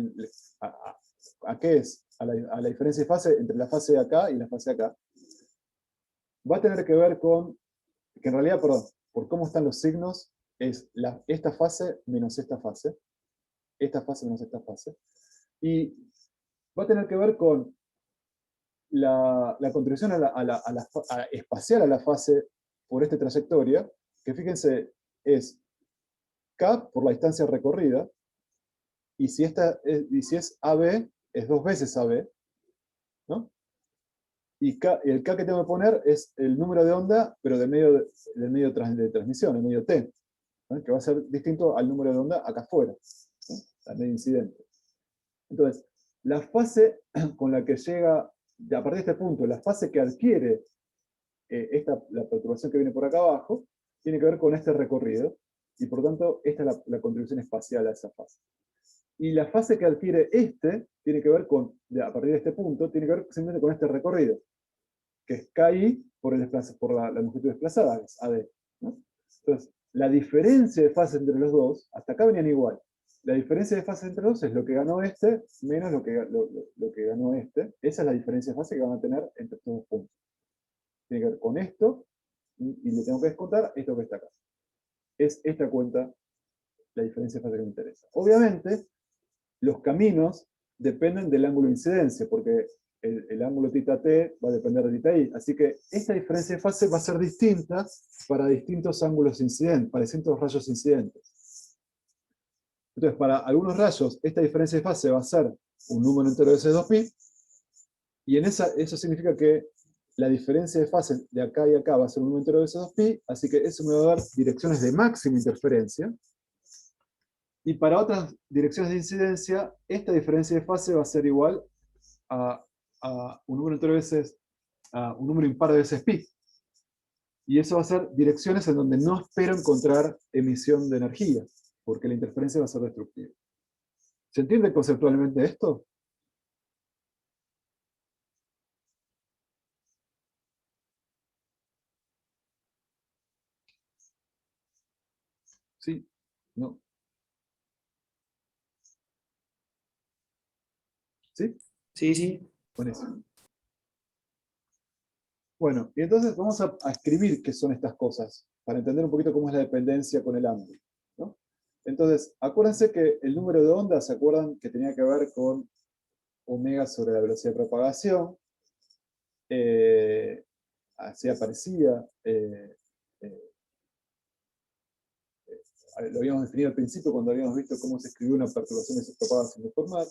¿a qué es? A la diferencia de fase entre la fase de acá y la fase de acá, va a tener que ver con, que en realidad, perdón, por cómo están los signos, es esta fase menos esta fase menos esta fase, y va a tener que ver con la contribución espacial a la fase por esta trayectoria, que fíjense, es K por la distancia recorrida, y si es AB, es 2 veces AB, ¿no? Y el K que tengo que poner es el número de onda, pero del medio de transmisión, el medio T, ¿no? Que va a ser distinto al número de onda acá afuera, ¿no? Al medio incidente. Entonces, la fase con la que llega, a partir de este punto, la fase que adquiere la perturbación que viene por acá abajo, tiene que ver con este recorrido, y por lo tanto, esta es la contribución espacial a esa fase. Y la fase que adquiere tiene que ver con, a partir de este punto, tiene que ver simplemente con este recorrido, que es KI por la longitud desplazada, que es AD, ¿no? Entonces, la diferencia de fase entre los dos, hasta acá venían igual. La diferencia de fase entre los dos es lo que ganó menos lo que ganó este. Esa es la diferencia de fase que van a tener entre estos dos puntos. Tiene que ver con esto, y le tengo que descontar esto que está acá. Es esta cuenta la diferencia de fase que me interesa. Obviamente, los caminos dependen del ángulo de incidencia, porque el ángulo θt va a depender de θi. Así que esta diferencia de fase va a ser distinta para distintos ángulos incidentes, para distintos rayos incidentes. Entonces, para algunos rayos, esta diferencia de fase va a ser un número entero de S2π, y eso significa que la diferencia de fase de acá y acá va a ser un número entero de S2π, así que eso me va a dar direcciones de máxima interferencia. Y para otras direcciones de incidencia, esta diferencia de fase va a ser igual a un número entero de veces, a un número impar de veces pi. Y eso va a ser direcciones en donde no espero encontrar emisión de energía, porque la interferencia va a ser destructiva. ¿Se entiende conceptualmente esto? ¿Sí? ¿No? ¿Sí? Sí, sí. Buenísimo. Bueno, y entonces vamos a escribir qué son estas cosas, para entender un poquito cómo es la dependencia con el ángulo, ¿no? Entonces, acuérdense que el número de ondas, ¿se acuerdan que tenía que ver con omega sobre la velocidad de propagación? Así aparecía, lo habíamos definido al principio cuando habíamos visto cómo se escribió una perturbación y se propaga sin deformar.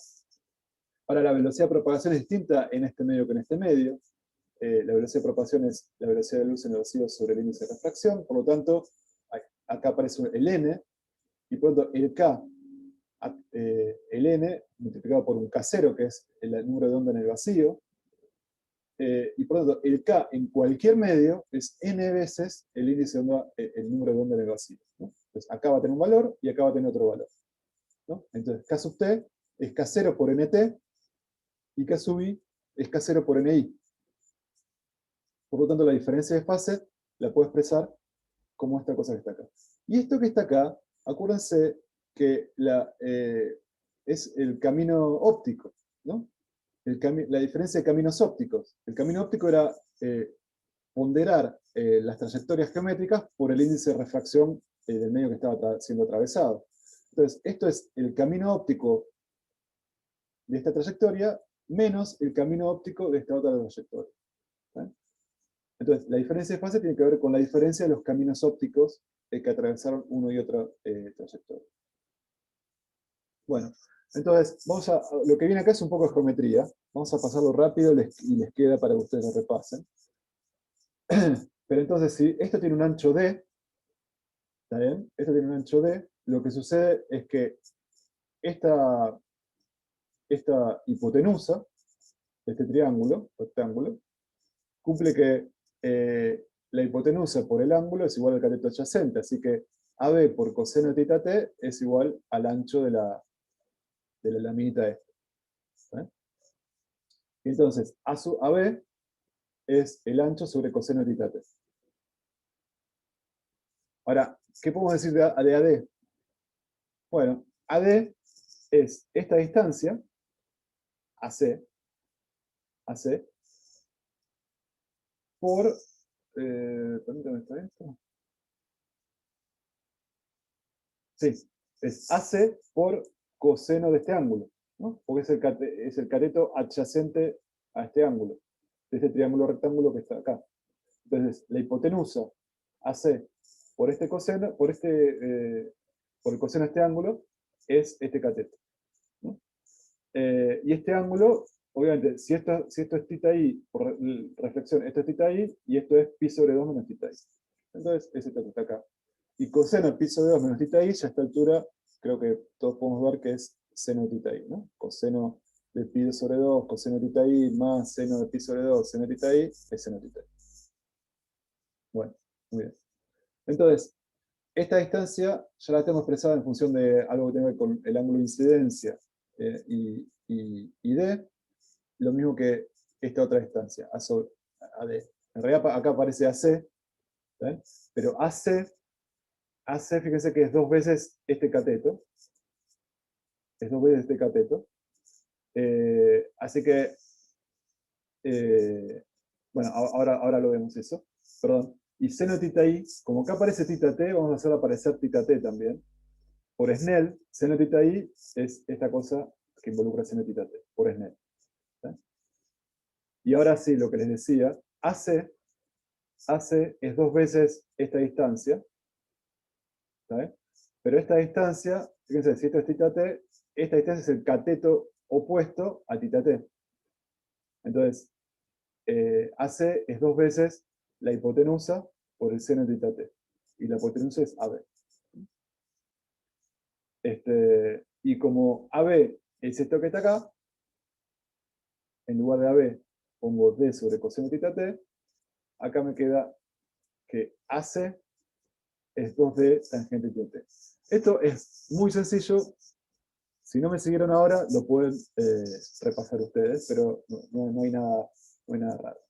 Ahora, la velocidad de propagación es distinta en este medio que en este medio. La velocidad de propagación es la velocidad de luz en el vacío sobre el índice de refracción, por lo tanto, acá aparece el n, y por lo tanto el k, el n multiplicado por un k0, que es el número de onda en el vacío, y por lo tanto el k en cualquier medio es n veces el índice de onda, el número de onda en el vacío, ¿no? Entonces acá va a tener un valor y acá va a tener otro valor, ¿no? Entonces k sub t es k0 por nt, y k sub i es k0 por ni. Por lo tanto, la diferencia de fase la puedo expresar como esta cosa que está acá. Y esto que está acá, acuérdense que es el camino óptico, ¿no? La diferencia de caminos ópticos. El camino óptico era ponderar las trayectorias geométricas por el índice de refracción del medio que estaba siendo atravesado. Entonces, esto es el camino óptico de esta trayectoria menos el camino óptico de esta otra trayectoria. ¿Vale? Entonces, la diferencia de fase tiene que ver con la diferencia de los caminos ópticos que atravesaron uno y otra trayectoria. Bueno, entonces, lo que viene acá es un poco de geometría. Vamos a pasarlo rápido y les queda para que ustedes lo repasen. Pero entonces, si esto tiene un ancho D, ¿está bien? Esto tiene un ancho D, lo que sucede es que esta hipotenusa, este triángulo, rectángulo, cumple que la hipotenusa por el ángulo es igual al cateto adyacente, así que AB por coseno de teta t es igual al ancho de la laminita esta. ¿Eh? Y entonces, AB es el ancho sobre coseno de teta t. Ahora, ¿qué podemos decir de AD? Bueno, AD es esta distancia, AC, por... permítame, ¿está esto? Sí, es AC por coseno de este ángulo, ¿no? Porque es el cateto adyacente a este ángulo, de este triángulo rectángulo que está acá. Entonces, la hipotenusa AC por este coseno, por el coseno de este ángulo, es este cateto, ¿no? Y este ángulo, obviamente, si esto es θ i por reflexión, esto es θ i, y esto es pi sobre 2 menos θ i. Entonces, es esto que está acá. Y coseno de pi sobre 2 menos θ i, ya a esta altura, creo que todos podemos ver que es seno de θ i, ¿no? Coseno de pi sobre 2, coseno de θ i, más seno de pi sobre 2, seno de θ i, es seno de θ i. Bueno, muy bien. Entonces, esta distancia ya la tengo expresada en función de algo que tenga que ver con el ángulo de incidencia y D, lo mismo que esta otra distancia, A sobre AD. En realidad acá aparece AC, ¿ven? Pero AC, fíjense que es 2 veces este cateto. Es 2 veces este cateto. Así que, bueno, ahora lo vemos eso. Perdón. Y seno de θ i, como acá aparece θ t, vamos a hacer aparecer θ t también. Por Snell, seno de θ i es esta cosa que involucra seno de θ t, por Snell. ¿Sí? Y ahora sí, lo que les decía, AC es 2 veces esta distancia. ¿Sí? Pero esta distancia, fíjense, si esto es θ t, esta distancia es el cateto opuesto a θ t. Entonces, AC es 2 veces la hipotenusa por el seno de θ t. Y la hipotenusa es AB. Y como AB es esto que está acá, en lugar de AB pongo D sobre coseno de θ t, acá me queda que AC es 2D tangente θ t. Esto es muy sencillo. Si no me siguieron ahora, lo pueden repasar ustedes, pero no hay nada raro.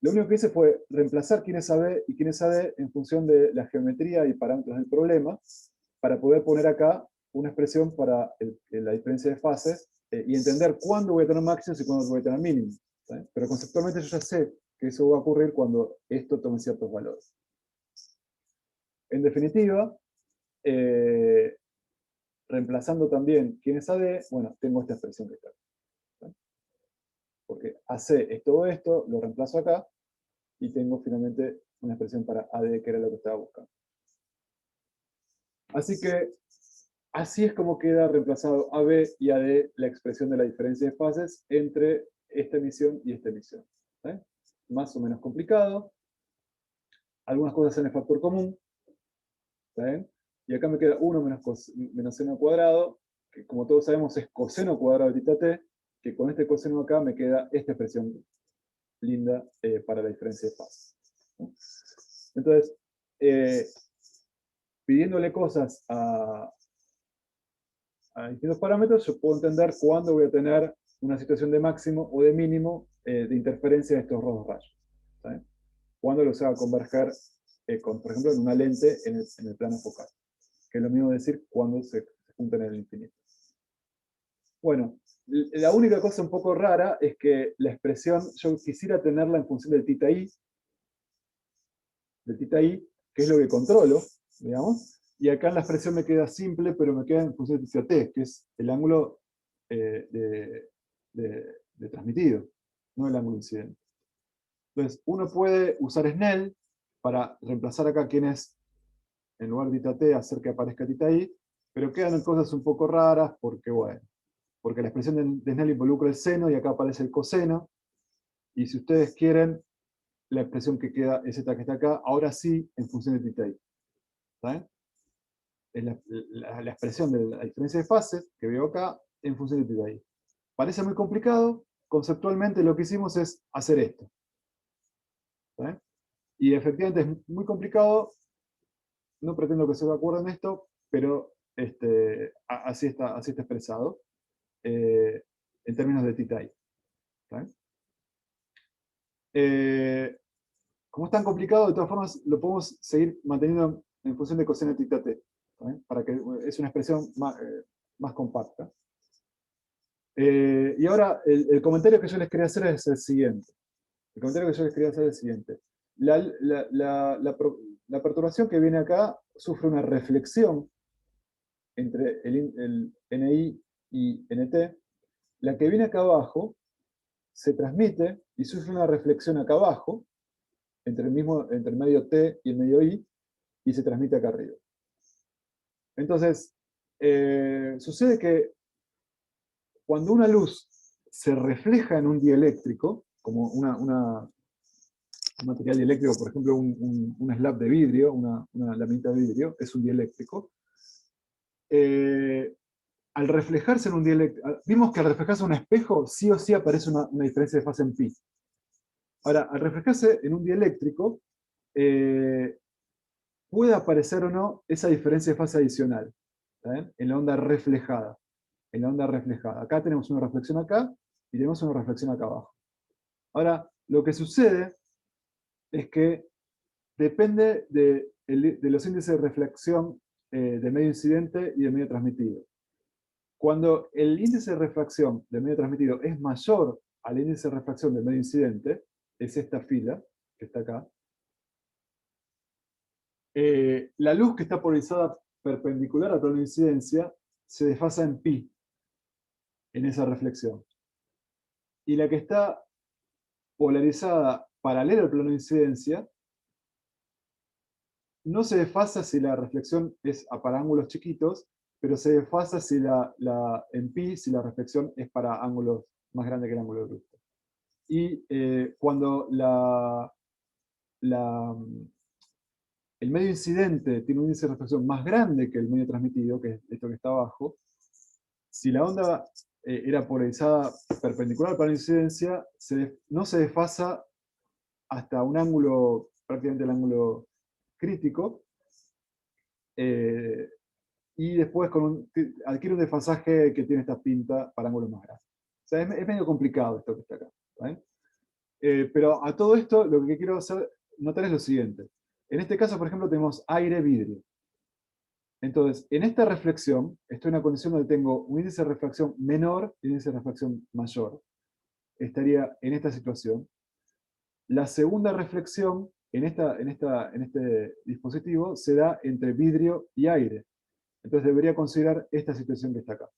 Lo único que hice fue reemplazar quién es AB y quién es AD en función de la geometría y parámetros del problema, para poder poner acá una expresión para la diferencia de fases y entender cuándo voy a tener máximos y cuándo voy a tener mínimos. ¿Sí? Pero conceptualmente yo ya sé que eso va a ocurrir cuando esto tome ciertos valores. En definitiva, reemplazando también quién es AD, bueno, tengo esta expresión que está acá. ¿Sí? Porque AC es todo esto, lo reemplazo acá, y tengo finalmente una expresión para AD, que era lo que estaba buscando. Así que, así es como queda reemplazado AB y AD la expresión de la diferencia de fases entre esta emisión y esta emisión. ¿Sí? Más o menos complicado. Algunas cosas en el factor común. ¿Sí? Y acá me queda 1 menos seno cuadrado, que como todos sabemos es coseno cuadrado de θ t, que con este coseno acá me queda esta expresión linda para la diferencia de fases. ¿Sí? Entonces, pidiéndole cosas a distintos parámetros, yo puedo entender cuándo voy a tener una situación de máximo o de mínimo de interferencia de estos dos rayos. ¿Sí? Cuándo los haga converger por ejemplo, en una lente en el plano focal, que es lo mismo decir cuando se juntan en el infinito. Bueno, la única cosa un poco rara es que la expresión, yo quisiera tenerla en función del θ i, que es lo que controlo, digamos, y acá en la expresión me queda simple, pero me queda en función de θt, que es el ángulo de transmitido, no el ángulo incidente. Entonces, uno puede usar Snell para reemplazar acá quién es, en lugar de θt, hacer que aparezca θ i, pero quedan cosas un poco raras, porque bueno, porque la expresión de Snell involucra el seno y acá aparece el coseno, y si ustedes quieren, la expresión que queda es esta que está acá, ahora sí en función de θ i. ¿Saben? Es la expresión de la diferencia de fases que veo acá en función de θ i. Parece muy complicado, conceptualmente lo que hicimos es hacer esto. ¿Saben? Y efectivamente es muy complicado, no pretendo que se acuerden esto, pero así está expresado en términos de θ i. ¿Saben? Como es tan complicado, de todas formas lo podemos seguir manteniendo en función de coseno de θt, para que es una expresión más compacta. Y ahora el comentario que yo les quería hacer es el siguiente. El comentario que yo les quería hacer es el siguiente. La perturbación que viene acá sufre una reflexión entre el NI y NT. La que viene acá abajo se transmite y sufre una reflexión acá abajo, entre el medio T y el medio I, y se transmite acá arriba. Entonces, sucede que cuando una luz se refleja en un dieléctrico, como un material dieléctrico, por ejemplo, un slab de vidrio, una laminita de vidrio, es un dieléctrico. Al reflejarse en un dieléctrico, vimos que al reflejarse en un espejo, sí o sí aparece una diferencia de fase en pi. Ahora, al reflejarse en un dieléctrico, puede aparecer o no esa diferencia de fase adicional, ¿saben? En la onda reflejada. En la onda reflejada. Acá tenemos una reflexión acá y tenemos una reflexión acá abajo. Ahora, lo que sucede es que depende de los índices de reflexión del medio incidente y del medio transmitido. Cuando el índice de refracción del medio transmitido es mayor al índice de refracción del medio incidente, es esta fila que está acá, la luz que está polarizada perpendicular al plano de incidencia se desfasa en pi en esa reflexión. Y la que está polarizada paralela al plano de incidencia no se desfasa si la reflexión es para ángulos chiquitos, pero se desfasa si en pi si la reflexión es para ángulos más grandes que el ángulo de Brewster. Y cuando el medio incidente tiene un índice de reflexión más grande que el medio transmitido, que es esto que está abajo, si la onda era polarizada perpendicular al plano de incidencia, no se desfasa hasta un ángulo, prácticamente el ángulo crítico, y después adquiere un desfasaje que tiene esta pinta para ángulos más grandes. O sea, es medio complicado esto que está acá. Pero a todo esto lo que quiero notar es lo siguiente. En este caso, por ejemplo, tenemos aire-vidrio. Entonces, en esta reflexión, estoy en una condición donde tengo un índice de refracción menor y un índice de refracción mayor. Estaría en esta situación. La segunda reflexión en este dispositivo se da entre vidrio y aire. Entonces debería considerar esta situación que está acá.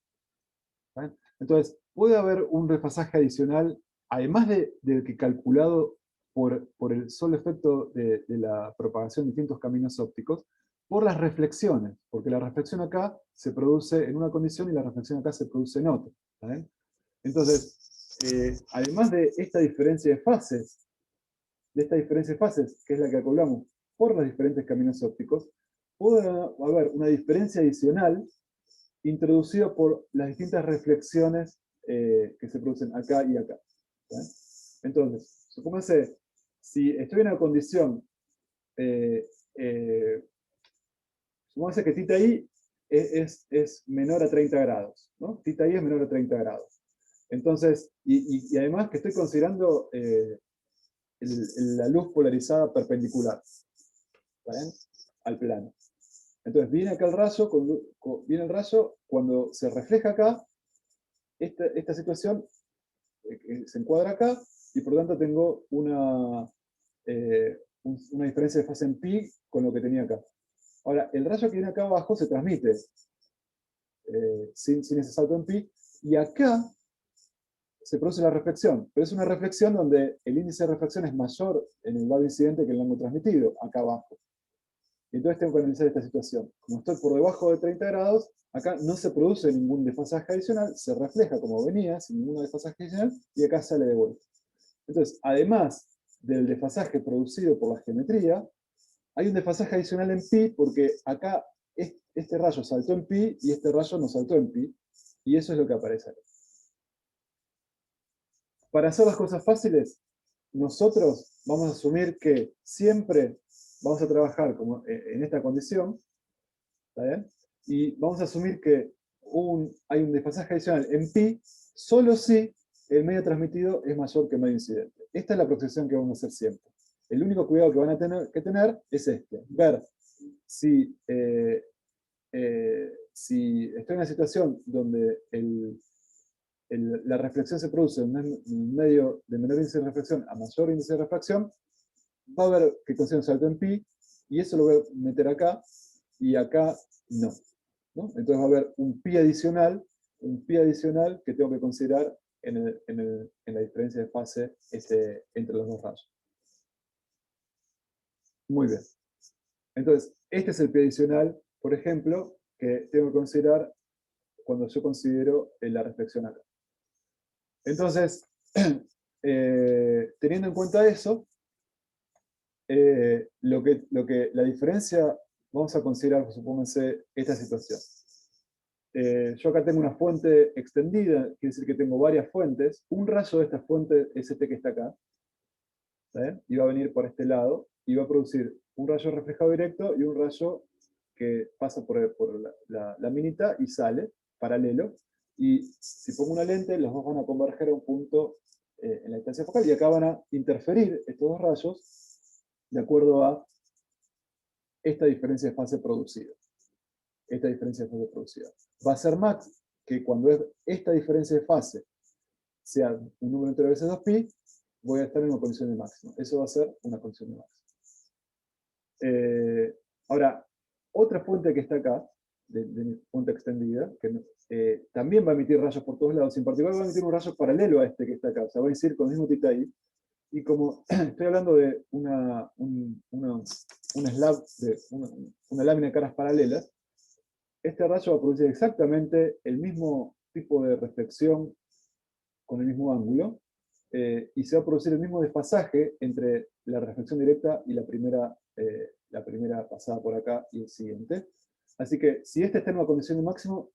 ¿Vale? Entonces, puede haber un desfasaje adicional, además del que calculado por el solo efecto de la propagación de distintos caminos ópticos, por las reflexiones, porque la reflexión acá se produce en una condición y la reflexión acá se produce en otra. ¿Vale? Entonces, además de esta diferencia de fases, que es la que calculamos por los diferentes caminos ópticos, puede haber una diferencia adicional introducida por las distintas reflexiones que se producen acá y acá. ¿Vale? Entonces, supóngase, si estoy en una condición, supóngase que θ i es menor a 30 grados, ¿no? θ i es menor a 30 grados. Entonces, y además que estoy considerando la luz polarizada perpendicular. ¿está bien? Al plano. Entonces viene acá el rayo, viene el rayo, cuando se refleja acá, esta situación se encuadra acá, y por lo tanto tengo una diferencia de fase en pi con lo que tenía acá. Ahora, el rayo que viene acá abajo se transmite sin ese salto en pi, y acá se produce la reflexión, pero es una reflexión donde el índice de reflexión es mayor en el lado incidente que en el ángulo transmitido, acá abajo. Entonces tengo que analizar esta situación. Como estoy por debajo de 30 grados, acá no se produce ningún desfasaje adicional, se refleja como venía, sin ningún desfasaje adicional, y acá sale de vuelta. Entonces, además del desfasaje producido por la geometría, hay un desfasaje adicional en pi, porque acá este rayo saltó en pi y este rayo no saltó en pi, y eso es lo que aparece acá. Para hacer las cosas fáciles, nosotros vamos a asumir que siempre vamos a trabajar como en esta condición, ¿está bien? Y vamos a asumir que hay un desfasaje adicional en pi, solo si el medio transmitido es mayor que el medio incidente. Esta es la aproximación que vamos a hacer siempre. El único cuidado que van a tener que tener es ver si, si estoy en una situación donde la reflexión se produce en un medio de menor índice de reflexión a mayor índice de refracción, va a haber que consigue un salto en pi, y eso lo voy a meter acá, y acá no. Entonces va a haber un pi adicional que tengo que considerar en la diferencia de fase entre los dos rayos. Muy bien. Entonces, este es el pi adicional, por ejemplo, que tengo que considerar cuando yo considero la reflexión acá. Entonces, teniendo en cuenta eso, la diferencia, vamos a considerar, supónganse, esta situación. Yo acá tengo una fuente extendida, quiere decir que tengo varias fuentes. Un rayo de esta fuente es este que está acá, ¿sí? Y va a venir por este lado, y va a producir un rayo reflejado directo y un rayo que pasa por la minita y sale, paralelo. Y si pongo una lente, los dos van a converger a un punto en la distancia focal, y acá van a interferir estos dos rayos de acuerdo a esta diferencia de fase producida. Va a ser max que cuando esta diferencia de fase sea un número entero veces 2pi, voy a estar en una condición de máximo. Eso va a ser una condición de máximo. Ahora, otra fuente que está acá, de fuente extendida, que también va a emitir rayos por todos lados, en particular va a emitir un rayo paralelo a este que está acá, o sea, va a incidir con el mismo θ ahí. Y como estoy hablando de una lámina de caras paralelas, este rayo va a producir exactamente el mismo tipo de reflexión con el mismo ángulo, y se va a producir el mismo desfasaje entre la reflexión directa y la primera pasada por acá y el siguiente. Así que si este está en una condición de máximo,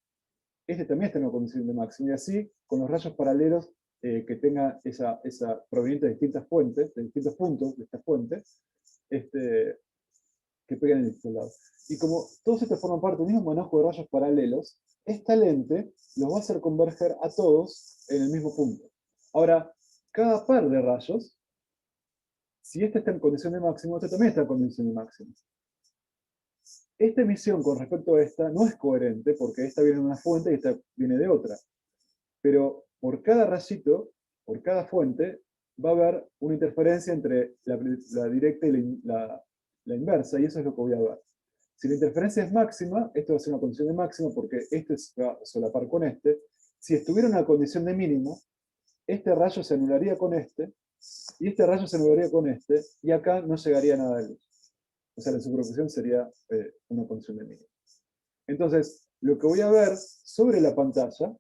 este también está en una condición de máximo, y así con los rayos paralelos que tenga esa proveniente de distintas fuentes, de distintos puntos de esta fuente, que pegan en distintos lados. Y como todos estos forman parte del mismo manojo de rayos paralelos, esta lente los va a hacer converger a todos en el mismo punto. Ahora, cada par de rayos, si este está en condición de máximo, este también está en condición de máximo. Esta emisión con respecto a esta no es coherente, porque esta viene de una fuente y esta viene de otra. Pero por cada rayito, por cada fuente, va a haber una interferencia entre la directa y la inversa, y eso es lo que voy a ver. Si la interferencia es máxima, esto va a ser una condición de máximo porque este se va a solapar con este. Si estuviera en una condición de mínimo, este rayo se anularía con este, y este rayo se anularía con este, y acá no llegaría nada de luz. O sea, la superposición sería una condición de mínimo. Entonces, lo que voy a ver sobre la pantalla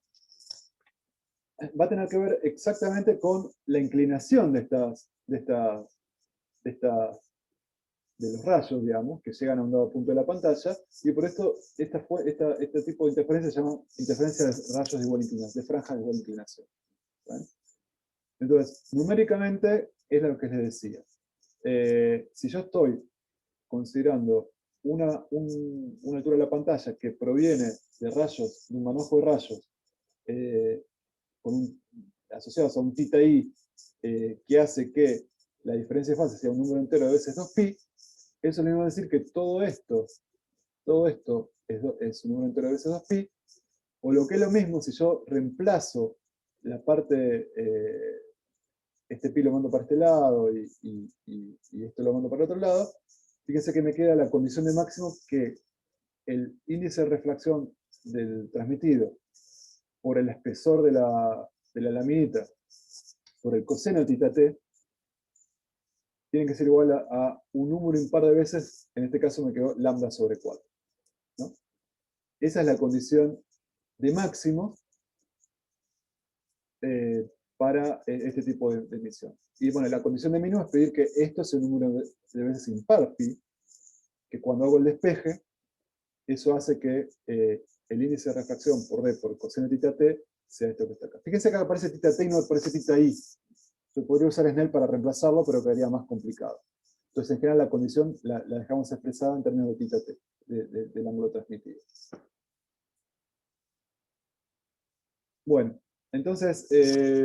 va a tener que ver exactamente con la inclinación de los rayos, digamos, que llegan a un dado punto de la pantalla, y por esto este tipo de interferencia se llama interferencia de rayos de igual inclinación, de franjas de igual inclinación. ¿Vale? Entonces, numéricamente es lo que les decía. Si yo estoy considerando una altura de la pantalla que proviene de rayos, de un manojo de rayos, asociados a un θi, que hace que la diferencia de fase sea un número entero de veces 2pi, eso le iba a decir que todo esto es un número entero de veces 2pi, o lo que es lo mismo, si yo reemplazo la parte, este pi lo mando para este lado y esto lo mando para el otro lado, fíjense que me queda la condición de máximo que el índice de refracción del transmitido por el espesor de la laminita, por el coseno de θt, tiene que ser igual a un número impar de veces, en este caso me quedó lambda sobre 4. ¿No? Esa es la condición de máximo para este tipo de emisión. Y bueno, la condición de mínimo es pedir que esto sea un número de veces impar pi, que cuando hago el despeje, eso hace que el índice de refracción por D por coseno de θt sea esto que está acá. Fíjense que aparece θt y no aparece θi. Yo podría usar Snell para reemplazarlo, pero quedaría más complicado. Entonces, en general, la condición la dejamos expresada en términos de θt, del ángulo transmitido. Bueno, entonces,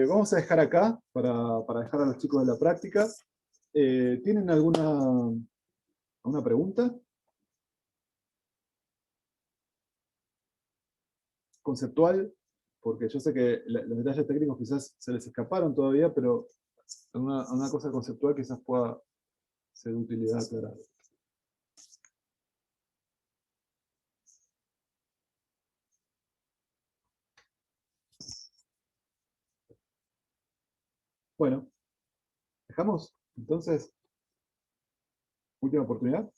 vamos a dejar acá, para dejar a los chicos de la práctica. ¿Tienen alguna pregunta? Conceptual, porque yo sé que los detalles técnicos quizás se les escaparon todavía, pero una cosa conceptual quizás pueda ser de utilidad aclarar. Bueno, dejamos entonces, última oportunidad.